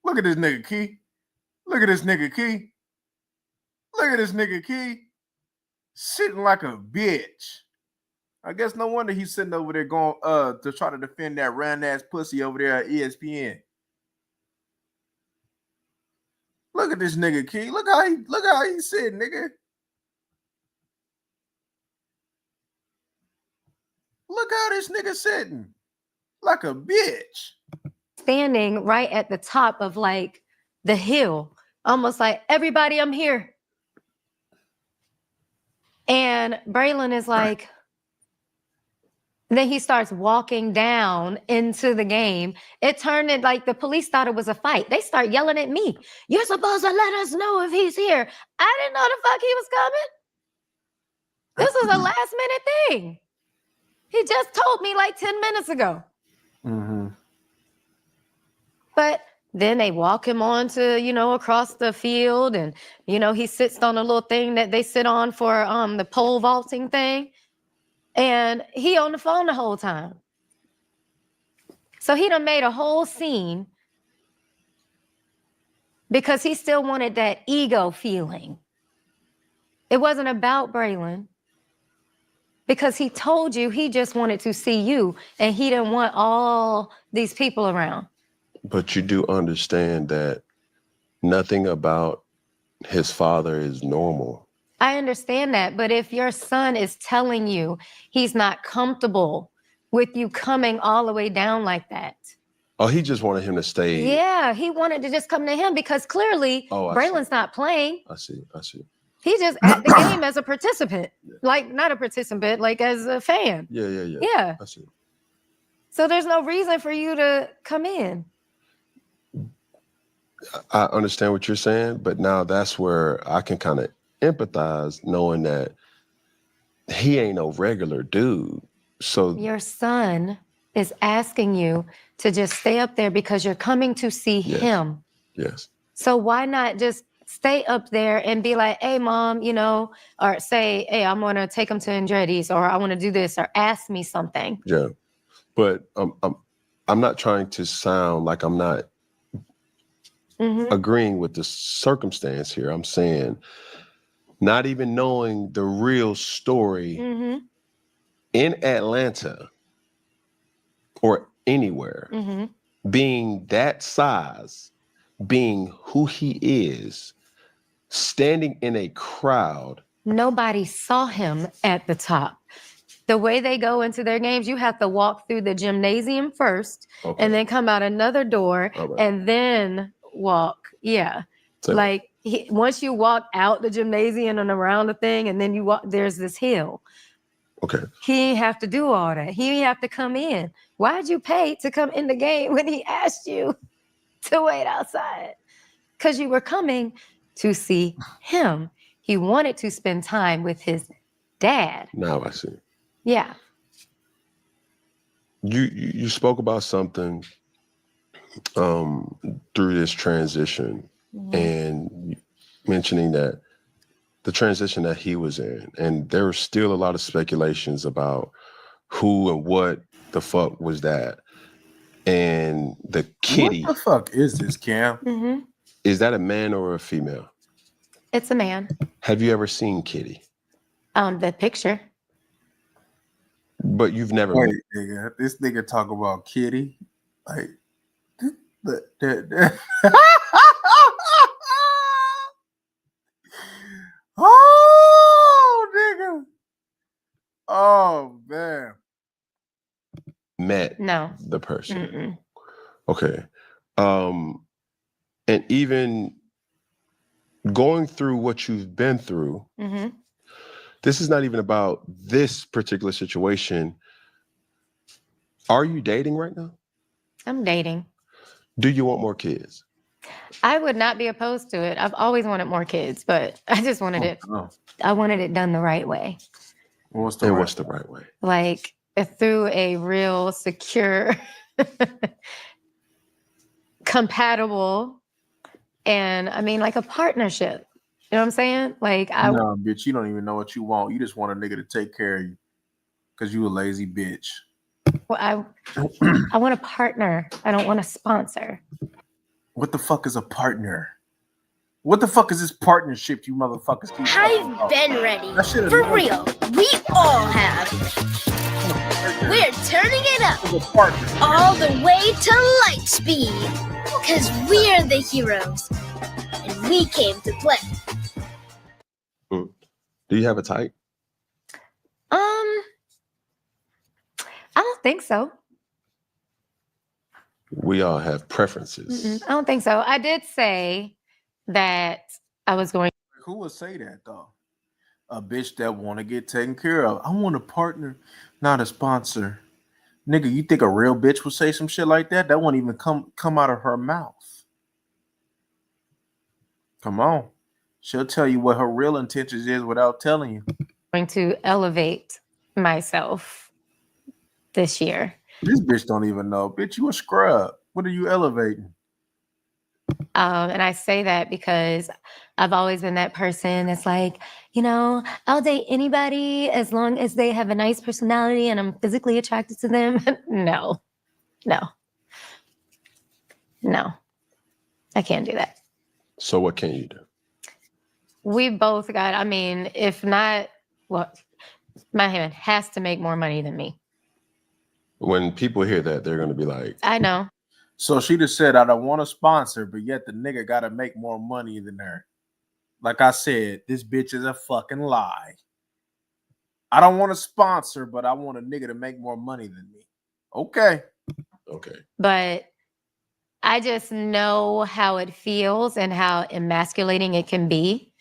Look at this nigga Key. Look at this nigga Key. Look at this nigga Key. Sitting like a bitch. I guess no wonder he's sitting over there going to try to defend that round ass pussy over there at ESPN. Look at this nigga Key. Look how he's sitting, nigga. Look how this nigga sitting. Like a bitch. Standing right at the top of like the hill, almost like, everybody, I'm here. And Braylon is like, then he starts walking down into the game. It turned it like the police thought it was a fight. They start yelling at me. You're supposed to let us know if he's here. I didn't know the fuck he was coming. This was a last minute thing. He just told me like 10 minutes ago. Mm-hmm. But then they walk him on to, across the field. And, he sits on a little thing that they sit on for the pole vaulting thing. And he on the phone the whole time. So he done made a whole scene because he still wanted that ego feeling. It wasn't about Braylon because he told you he just wanted to see you and he didn't want all these people around. But you do understand that nothing about his father is normal. I understand that, but if your son is telling you he's not comfortable with you coming all the way down like that. Oh, he just wanted him to stay. Yeah, he wanted to just come to him because clearly Braylon's not playing. I see. He's just at the game as a participant. Yeah. Like, not a participant, like as a fan. Yeah. I see. So there's no reason for you to come in. I understand what you're saying, but now that's where I can kind of empathize knowing that he ain't no regular dude. So your son is asking you to just stay up there because you're coming to see him. Yes. So why not just stay up there and be like, hey, mom, or say, hey, I'm going to take him to Andretti's, or I want to do this, or ask me something. Yeah. But I'm not trying to sound like I'm not agreeing with the circumstance here. I'm saying not even knowing the real story in Atlanta or anywhere, being that size, being who he is, standing in a crowd. Nobody saw him at the top. The way they go into their games, you have to walk through the gymnasium first and then come out another door and then walk. Yeah. So, like once you walk out the gymnasium and around the thing and then you walk, there's this hill. okay. He didn't have to do all that. He didn't have to come in. Why'd you pay to come in the game when he asked you to wait outside? Because you were coming to see him. He wanted to spend time with his dad. Now I see. Yeah. You spoke about something through this transition and mentioning that the transition that he was in, and there were still a lot of speculations about who and what the fuck was that. And the kitty. What the fuck is this, Cam? Is that a man or a female? It's a man. Have you ever seen Kitty? The picture. But you've never Wait, met. nigga, this nigga talk about Kitty, like oh, nigga, oh man, Met No. the person. Mm-mm. Okay. And even going through what you've been through, this is not even about this particular situation. Are you dating right now? I'm dating. Do you want more kids? I would not be opposed to it. I've always wanted more kids, but I just wanted it. I wanted it done the right way. What's the right way? Like through a real secure, compatible, and I mean like a partnership. You know what I'm saying? Like no, bitch, you don't even know what you want. You just want a nigga to take care of you because you a lazy bitch. Well, I want a partner. I don't want a sponsor. What the fuck is a partner? What the fuck is this partnership you motherfuckers keep talking about? I've been ready. For real. We all have. We're turning it up. All the way to light speed. Because we're the heroes. And we came to play. Do you have a type? I don't think so. We all have preferences. I don't think so. I did say that I was going. Who would say that though? A bitch that want to get taken care of. I want a partner, not a sponsor. Nigga, you think a real bitch would say some shit like that? That won't even come out of her mouth. Come on. She'll tell you what her real intentions is without telling you. Going to elevate myself this year. This bitch don't even know. Bitch, you a scrub. What are you elevating? And I say that because I've always been that person that's like, you know, I'll date anybody as long as they have a nice personality and I'm physically attracted to them. No. I can't do that. So what can you do? We both got, I mean, if not, well, my husband has to make more money than me. When people hear that, they're going to be like, I know. So she just said, I don't want a sponsor, but yet the nigga got to make more money than her. Like I said, this bitch is a fucking lie. I don't want a sponsor, but I want a nigga to make more money than me. Okay. But I just know how it feels and how emasculating it can be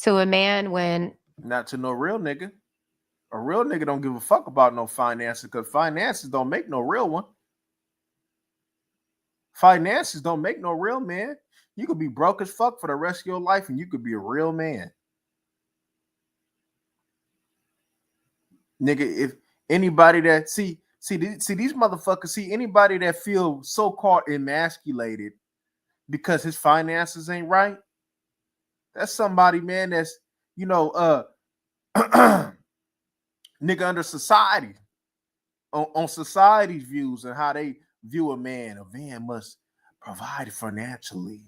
to a man when... Not to no real nigga. A real nigga don't give a fuck about no finances because finances don't make no real one. Finances don't make no real man. You could be broke as fuck for the rest of your life and you could be a real man. Nigga, if anybody that see these motherfuckers, see anybody that feel so-called emasculated because his finances ain't right, that's somebody, man, that's, you know, nigga under society, on society's views and how they view a man. A man must provide financially.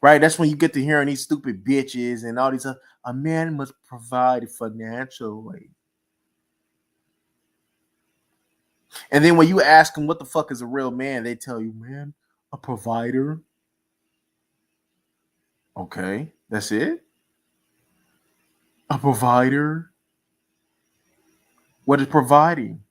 right? That's when you get to hearing these stupid bitches and all these. A man must provide financially. And then when you ask them what the fuck is a real man, they tell you, man, a provider. Okay, that's it. A provider. What is providing?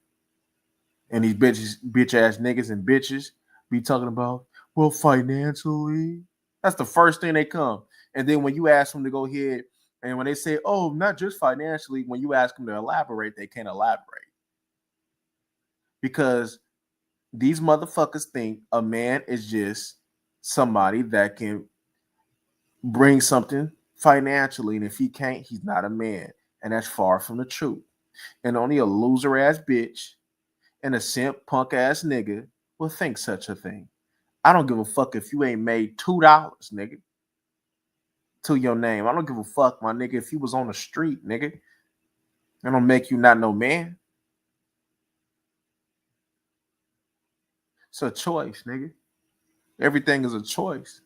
And these bitch ass niggas and bitches be talking about, well, financially. That's the first thing they come. And then when you ask them to go ahead, and when they say, oh, not just financially, when you ask them to elaborate, they can't elaborate. Because these motherfuckers think a man is just somebody that can bring something financially. And if he can't, he's not a man. And that's far from the truth. And only a loser ass bitch and a simp punk ass nigga will think such a thing. I don't give a fuck if you ain't made $2, nigga, to your name. I don't give a fuck, my nigga, if you was on the street, nigga. That don't make you not no man. It's a choice, nigga. Everything is a choice.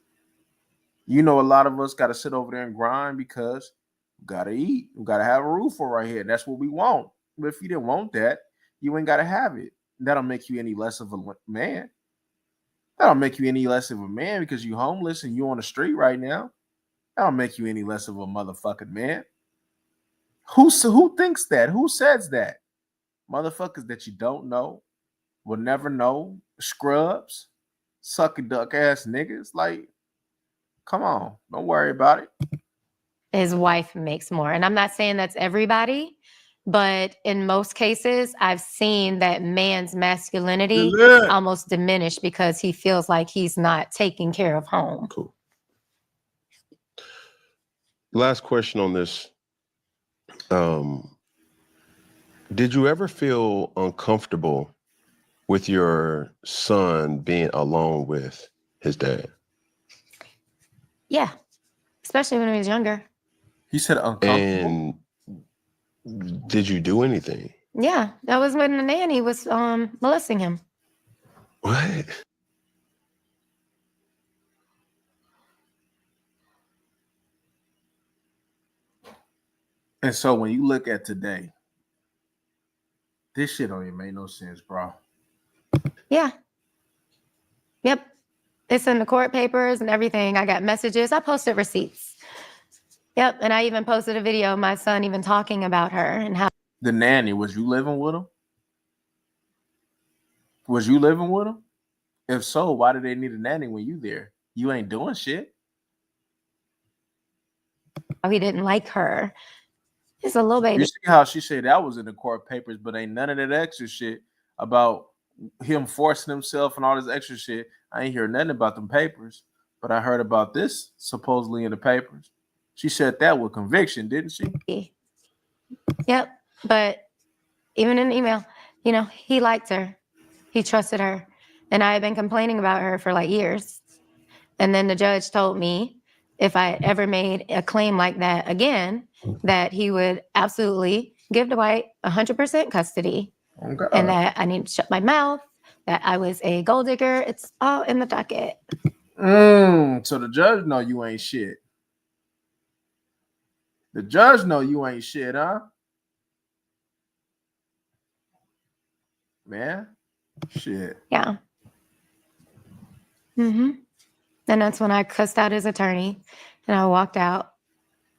You know, a lot of us got to sit over there and grind because we got to eat. We got to have a roof for right here. That's what we want. But if you didn't want that, you ain't got to have it. That'll make you any less of a man. That'll make you any less of a man because you homeless and you on the street right now. That'll make you any less of a motherfucking man. Who thinks that? Who says that? Motherfuckers that you don't know, will never know, scrubs, sucky duck ass niggas. Like, come on, don't worry about it. His wife makes more. And I'm not saying that's everybody, but in most cases, I've seen that man's masculinity almost diminish because he feels like he's not taking care of home. Cool. Last question on this. Did you ever feel uncomfortable with your son being alone with his dad? Yeah, especially when he was younger. He said uncomfortable. And did you do anything? Yeah, that was when the nanny was molesting him. What? And so when you look at today, this shit don't even make no sense, bro. Yeah. Yep. It's in the court papers and everything. I got messages. I posted receipts. Yep. And I even posted a video of my son even talking about her and how. The nanny, was you living with him? Was you living with him? If so, why do they need a nanny when you there? You ain't doing shit. He didn't like her. He's a little baby. You see how she said that was in the court papers, but ain't none of that extra shit about him forcing himself and all this extra shit. I ain't hear nothing about them papers, but I heard about this supposedly in the papers. She said that with conviction, didn't she? Yep. But even in the email, you know, he liked her. He trusted her. And I had been complaining about her for like years. And then the judge told me if I ever made a claim like that again, that he would absolutely give Dwight 100% custody. Okay. And that I need to shut my mouth, that I was a gold digger. It's all in the docket. So the judge know you ain't shit. The judge know you ain't shit, huh? Man, shit. Yeah. And that's when I cussed out his attorney and I walked out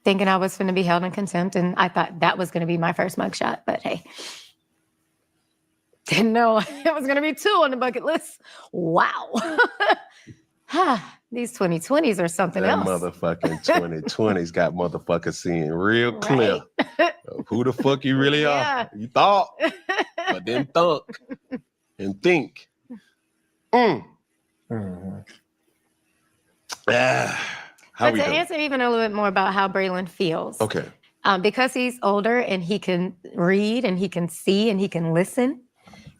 thinking I was going to be held in contempt. And I thought that was going to be my first mugshot. But hey, didn't know it was going to be 2 on the bucket list. Wow. These 2020s are something else. Motherfucking 2020s got motherfuckers seeing real clear of who the fuck you really are. You thought, but then thunk and think. But to answer even a little bit more about how Braylon feels. Okay. Because he's older and he can read and he can see and he can listen.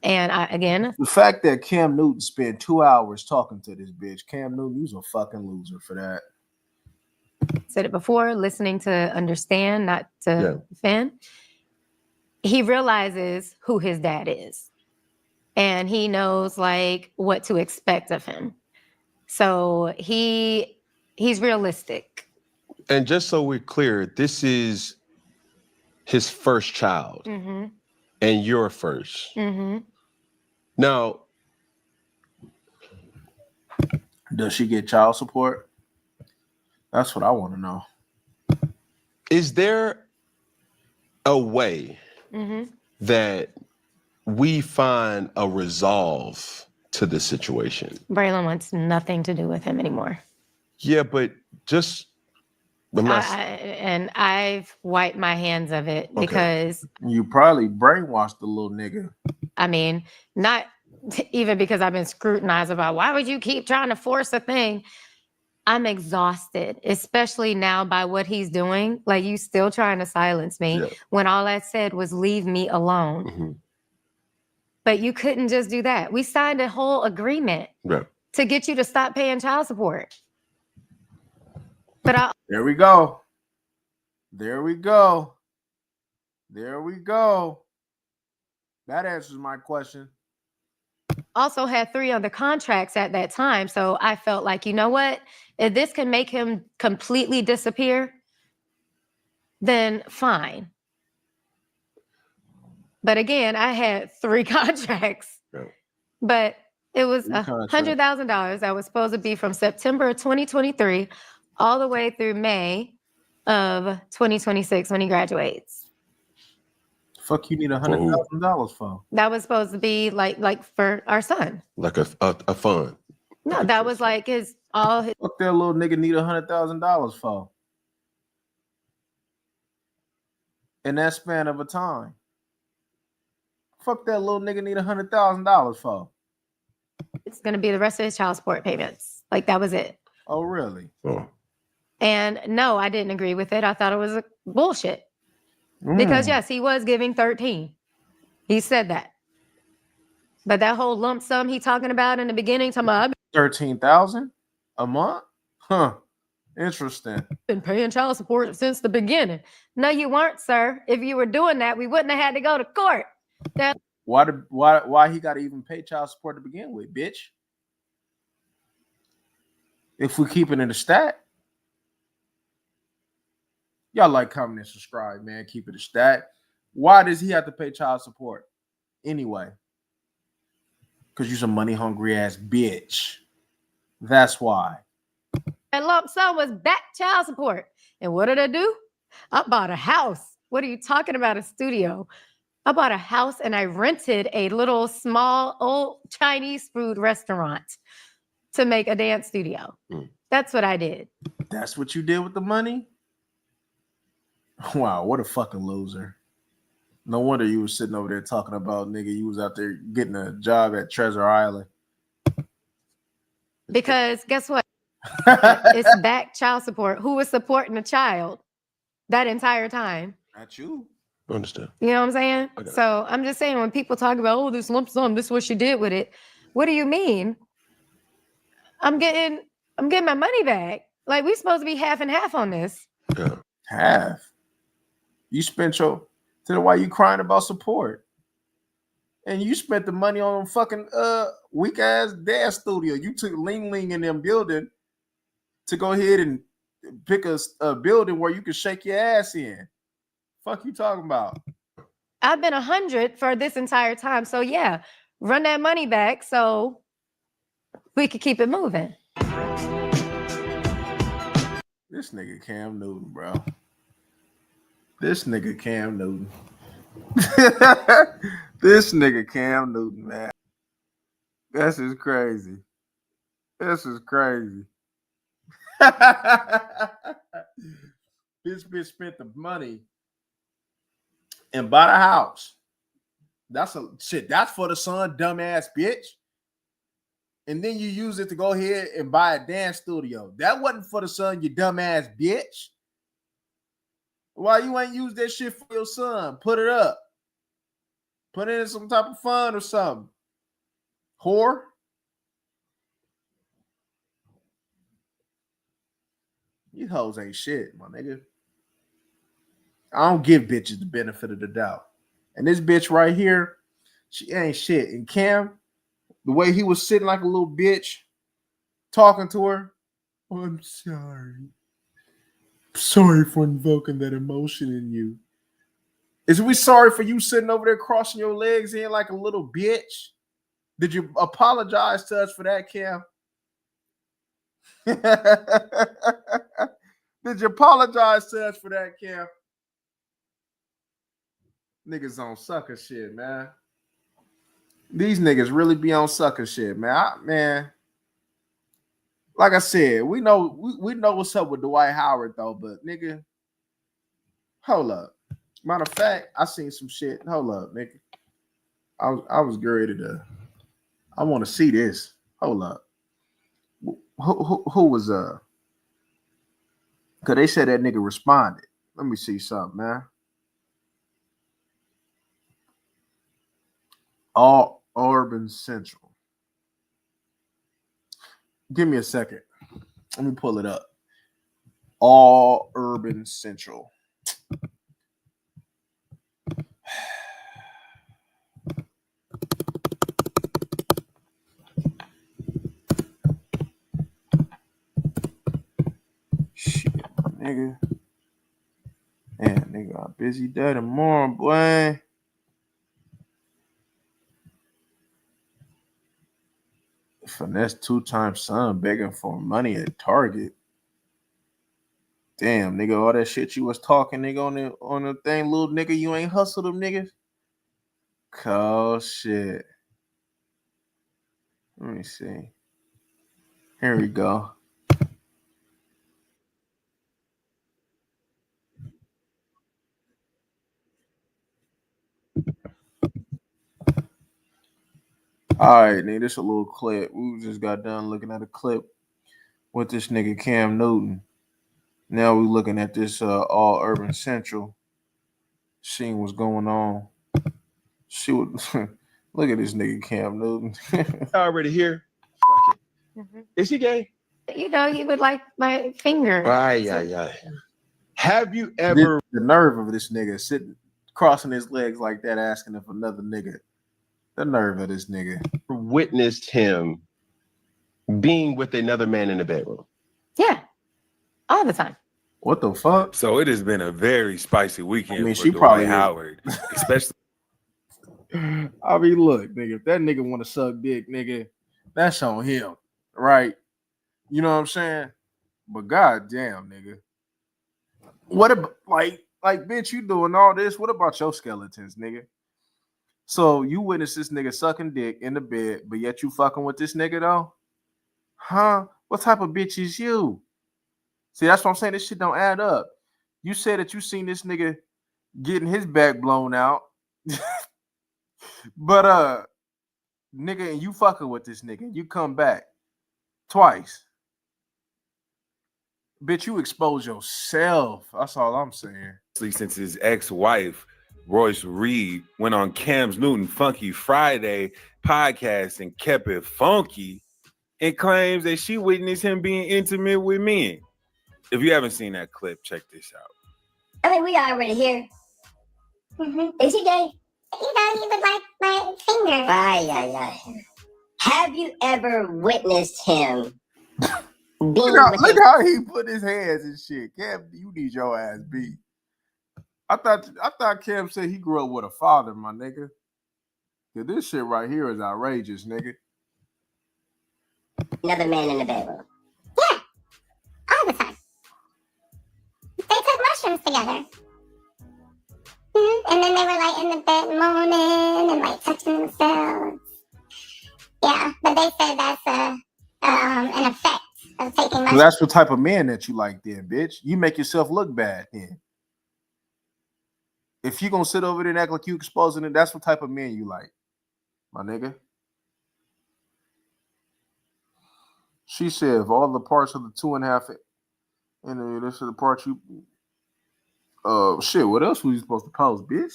And again, the fact that Cam Newton spent 2 hours talking to this bitch, Cam Newton, you's a fucking loser for that. Said it before, listening to understand, not to defend. He realizes who his dad is. And he knows like what to expect of him. So he He's realistic. And just so we're clear, this is his first child, Mm-hmm. and your first. Mm-hmm. Now, Does she get child support? That's what I want to know. is there a way Mm-hmm. that we find a resolve to this situation? Braylon wants nothing to do with him anymore. Yeah, but just And I've wiped my hands of it because, You probably brainwashed the little nigga. I mean, not even because I've been scrutinized about why would you keep trying to force a thing? I'm exhausted, especially now by what he's doing. Like, you still trying to silence me when all I said was leave me alone. Mm-hmm. But you couldn't just do that. We signed a whole agreement to get you to stop paying child support. But there we go. There we go. There we go. That answers my question. also had 3 other contracts at that time. So I felt like, you know what? If this can make him completely disappear, then fine. But again, I had 3 contracts. But it was $100,000 that was supposed to be from September of 2023 all the way through May of 2026 when he graduates. Fuck, you need $100,000 for? That was supposed to be like for our son. Like a fund. No, that was like his all his. Fuck, that little nigga need $100,000 for? In that span of a time. Fuck, that little nigga need $100,000 for? It's gonna be the rest of his child support payments. Like, that was it. Oh, really? Oh. And no, I didn't agree with it. I thought it was bullshit. Because yes, he was giving 13. He said that. But that whole lump sum he talking about in the beginning, talking about 13,000 a month? Huh. Interesting. I've been paying child support since the beginning. No, you weren't, sir. If you were doing that, we wouldn't have had to go to court. That Why he got to even pay child support to begin with, bitch? If we keep it in the stat. Y'all like, comment, and subscribe, man. Keep it a stat. Why does he have to pay child support anyway? Because you're some money hungry ass bitch. That's why. that lump sum was back child support. And what did I do? I bought a house. What are you talking about? A studio. I bought a house and I rented a little small old Chinese food restaurant to make a dance studio. That's what I did. That's what you did with the money? Wow, what a fucking loser. No wonder you was sitting over there talking about, nigga, you was out there getting a job at Treasure Island. Because guess what? It's back child support. Who was supporting the child that entire time? Not you. Understand. You know what I'm saying? So I'm just saying, when people talk about, oh, this lump sum, this is what she did with it. What do you mean? I'm getting my money back. Like, we supposed to be half and half on this. Yeah. Half. You spent your, to why you crying about support. And you spent the money on fucking weak ass dance studio. You took Ling Ling in them building to go ahead and pick a building where you can shake your ass in. Fuck you talking about? I've been 100 for this entire time. So yeah, run that money back so we could keep it moving. This nigga Cam Newton, bro. This nigga Cam Newton. This nigga Cam Newton, man. This is crazy. This is crazy. This bitch spent the money and bought a house. That's a shit. That's for the son, dumbass bitch. And then you use it to go ahead and buy a dance studio. That wasn't for the son, you dumbass bitch. Why you ain't use that shit for your son? Put it up. Put it in some type of fund or something. Whore. These hoes ain't shit, my nigga. I don't give bitches the benefit of the doubt. And this bitch right here, she ain't shit. And Cam, the way he was sitting like a little bitch, talking to her, I'm sorry. Sorry for invoking that emotion in you. Is we sorry for you sitting over there crossing your legs in like a little bitch? Did you apologize to us for that, Cam? Did you apologize to us for that, Cam? Niggas on sucker shit, man. These niggas really be on sucker shit, man. Man, like I said, we know what's up with Dwight Howard though, but nigga, hold up. Matter of fact, I seen some shit. Hold up, nigga. I was ready to. I want to see this. Hold up. Who was Cause they said that nigga responded. Let me see something, man. All Urban Central. Give me a second. Let me pull it up. All Urban Central. Shit, nigga. Man, nigga got busy day tomorrow, boy. Finesse 2-time son begging for money at Target. Damn, nigga, all that shit you was talking, nigga, on the thing, little nigga, you ain't hustled them niggas. Cool shit. Let me see. Here we go. All right, nigga, this a little clip. We just got done looking at a clip with this nigga Cam Newton. Now we looking at this All Urban Central, seeing what's going on. See what? Look at this nigga Cam Newton. Already here. Mm-hmm. Is he gay? You know, he would like my finger. Yeah. Have you ever The nerve of this nigga sitting, crossing his legs like that, asking if another nigga. The nerve of this nigga. witnessed him being with another man in the bedroom? Yeah, all the time. What the fuck? So it has been a very spicy weekend I mean, for she Dwight probably Howard, especially. I mean, look, nigga, if that nigga want to suck dick, nigga, that's on him, right? You know what I'm saying? But goddamn, nigga, what about like, bitch, you doing all this? What about your skeletons, nigga? So you witness this nigga sucking dick in the bed, but yet you fucking with this nigga though? Huh? What type of bitch is you? See, that's what I'm saying. This shit don't add up. You said that you seen this nigga getting his back blown out, but nigga, and you fucking with this nigga, you come back twice. Bitch, you expose yourself. That's all I'm saying. Since his ex-wife Royce Reed went on Cam Newton Funky Friday podcast and kept it funky and claims that she witnessed him being intimate with men. If you haven't seen that clip, check this out. I think we already here. Mm-hmm. Is he gay? You know, he would like my finger. Aye. Have you ever witnessed him being Look how he put his hands and shit. Cam, you need your ass beat. I thought Cam said he grew up with a father, my nigga. Yeah, this shit right here is outrageous, nigga. another man in the bedroom? Yeah, all the time. They took mushrooms together. And then they were like in the bed moaning and like touching themselves. Yeah, but they said that's an effect of taking mushrooms. So that's what type of man that you like then, bitch. You make yourself look bad then. If you gonna sit over there and act like you exposing it, that's what type of man you like, my nigga. She said, of all the parts of the 2.5, and this is the part you, shit, what else was you supposed to post, bitch?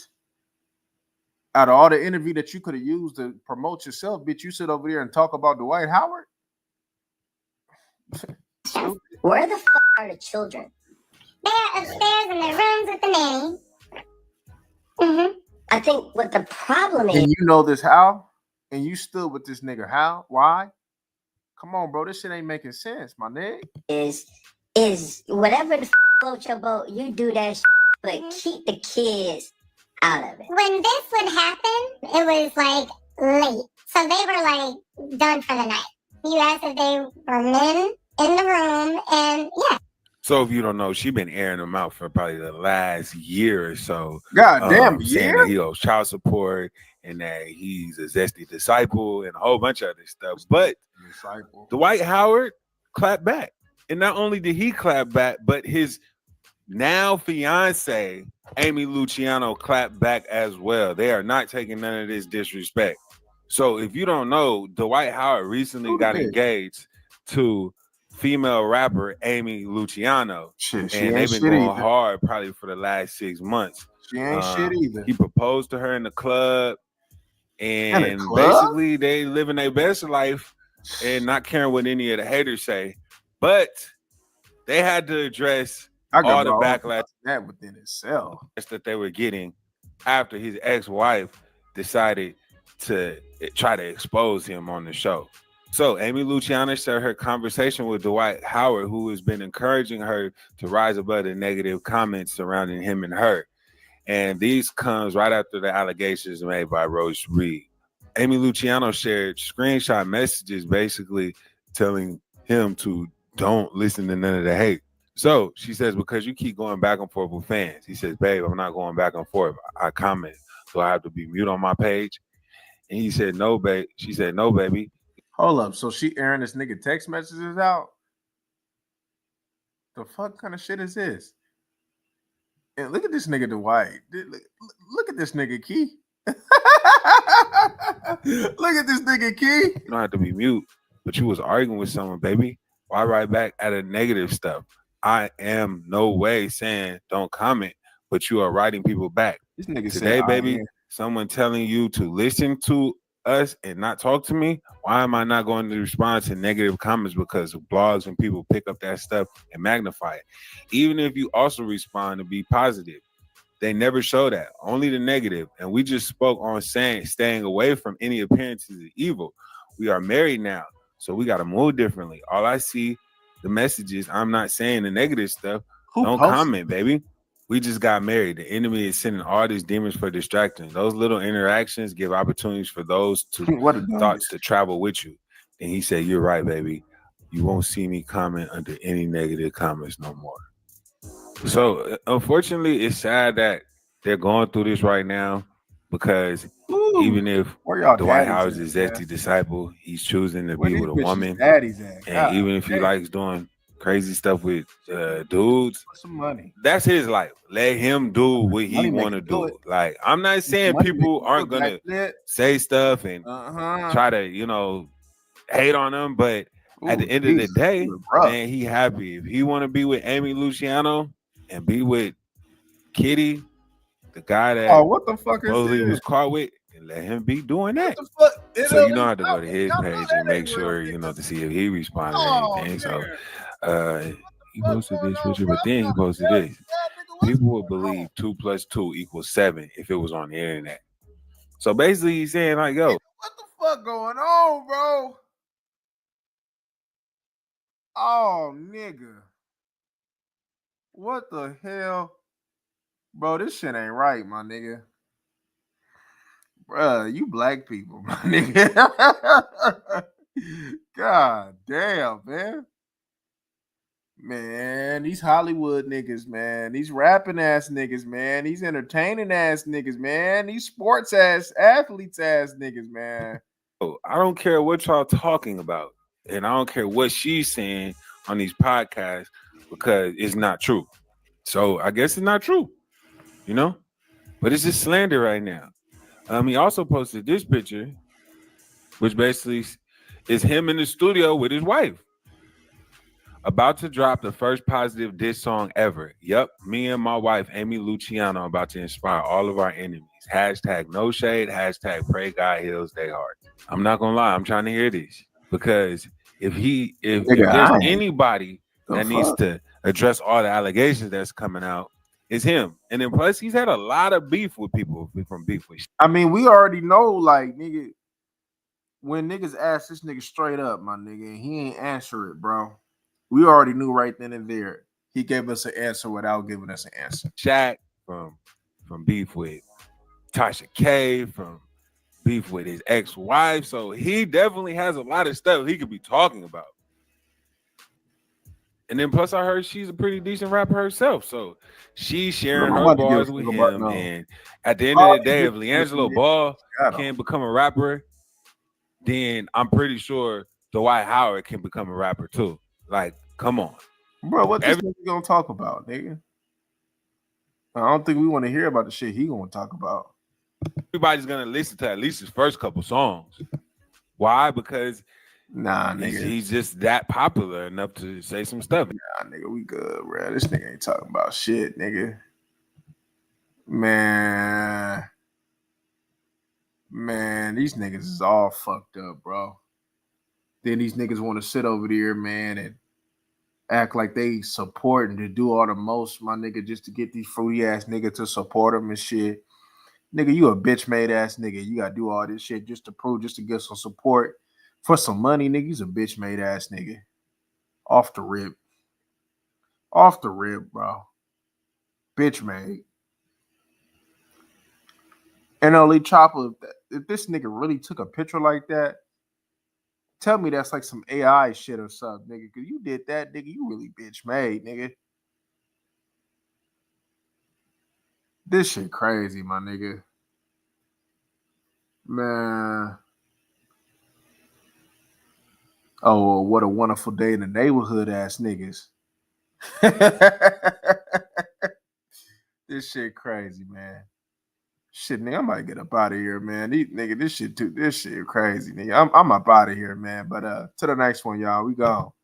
Out of all the interview that you could have used to promote yourself, bitch, you sit over there and talk about Dwight Howard? Where the fuck are the children? They're upstairs in their rooms with the nanny. Mm-hmm. I think what the problem is. And you know this how? And you stood with this nigga how? Why? Come on, bro. This shit ain't making sense, my nigga. Is whatever the float your boat, you do that but keep the kids out of it. When this would happen, it was like late. So they were like done for the night. You asked if they were men in the room, and yeah. So if you don't know, she been airing them out for probably the last year or so. God damn, saying that he owes child support and that he's a zesty disciple and a whole bunch of other stuff. But Dwight Howard clapped back. And not only did he clap back, but his now fiance, Amy Luciano, clapped back as well. They are not taking none of this disrespect. So if you don't know, Dwight Howard recently got engaged to female rapper Amy Luciano. And they've been going hard probably for the last 6 months. She ain't shit either. He proposed to her in the club. And basically they living their best life and not caring what any of the haters say. But they had to address all the backlash that within itself that they were getting after his ex-wife decided to try to expose him on the show. So Amy Luciano shared her conversation with Dwight Howard, who has been encouraging her to rise above the negative comments surrounding him and her. And these comes right after the allegations made by Royce Reed. Amy Luciano shared screenshot messages basically telling him to don't listen to none of the hate. So she says, because you keep going back and forth with fans. He says, babe, I'm not going back and forth. I comment. So I have to be mute on my page. And he said, no, babe. She said, no, baby. Hold up. So she airing this nigga text messages out? The fuck kind of shit is this? And look at this nigga Dwight. Look at this nigga Key. Look at this nigga Key. You don't have to be mute, but you was arguing with someone, baby. Why write back at a negative stuff? I am no way saying don't comment, but you are writing people back. This nigga today, baby, someone telling you to listen to us and not talk to me. Why am I not going to respond to negative comments? Because of blogs and people pick up that stuff and magnify it. Even if you also respond to be positive, they never show that, only the negative. And we just spoke on saying staying away from any appearances of evil. We are married now, so we got to move differently. All I see, the messages, I'm not saying the negative stuff. Don't comment, baby. We just got married. The enemy is sending all these demons for distracting. Those little interactions give opportunities for those thoughts to travel with you. And he said, you're right, baby. You won't see me comment under any negative comments no more. So, unfortunately, it's sad that they're going through this right now because even if Dwight Howard is a zesty disciple, he's choosing to be with a woman. And even if he likes doing crazy stuff with dudes, some money. That's his life. Let him do what he want to do. Like, I'm not saying people aren't gonna say stuff and try to, hate on him, but at the end of the day, man, he happy. If he want to be with Amy Luciano and be with Kitty, the guy that what the fuck is he was caught with, and let him be doing that. So you don't have to go to his page and make sure, to see if he responded to anything. So he posted this picture, but then he posted this. People would believe 2 + 2 = 7 if it was on the internet. So basically he's saying like, yo, what the fuck going on, bro? Oh, nigga. What the hell? Bro, this shit ain't right, my nigga. Bruh, you black people, my nigga. God damn, man. Man, these Hollywood niggas, man. These rapping ass niggas, man. These entertaining ass niggas, man. These sports ass, athletes ass niggas, man. I don't care what y'all talking about. And I don't care what she's saying on these podcasts because it's not true. So I guess it's not true, but it's just slander right now. He also posted this picture, which basically is him in the studio with his wife, about to drop the first positive diss song ever. Yep, me and my wife, Amy Luciano, about to inspire all of our enemies. # no shade, # pray God heals their heart. I'm not gonna lie, I'm trying to hear this because if there's anybody that needs to address all the allegations that's coming out, it's him. And then plus he's had a lot of beef with people from beef with. I mean, we already know, like, nigga, when niggas ask this nigga straight up, my nigga, and he ain't answer it, bro. We already knew right then and there. He gave us an answer without giving us an answer. Shaq from beef with Tasha K, from beef with his ex-wife. So he definitely has a lot of stuff he could be talking about. And then plus I heard she's a pretty decent rapper herself. So she's sharing her bars with him. And at the end of the day, if LiAngelo Ball can become a rapper, then I'm pretty sure Dwight Howard can become a rapper too. Like, come on. Bro, what this nigga gonna talk about, nigga? I don't think we want to hear about the shit he gonna talk about. Everybody's gonna listen to at least his first couple songs. Why? Because nigga, he's just that popular enough to say some stuff. Nah, nigga, we good, bro. This nigga ain't talking about shit, nigga. Man, these niggas is all fucked up, bro. Then these niggas want to sit over there, man, and act like they support and to do all the most, my nigga, just to get these fruity ass nigga to support them and shit. Nigga, you a bitch made ass nigga. You gotta do all this shit just to prove, just to get some support for some money, nigga. You's a bitch made ass nigga. Off the rip. Off the rip, bro. Bitch made. And only Chopper, if this nigga really took a picture like that, tell me that's like some AI shit or something, nigga. Cause you did that, nigga. You really bitch made, nigga. This shit crazy, my nigga. Man. Oh, what a wonderful day in the neighborhood, ass niggas. This shit crazy, man. Shit, nigga, I might get up out of here, man. This shit crazy, nigga. I'm up out of here, man. But to the next one, y'all. We go.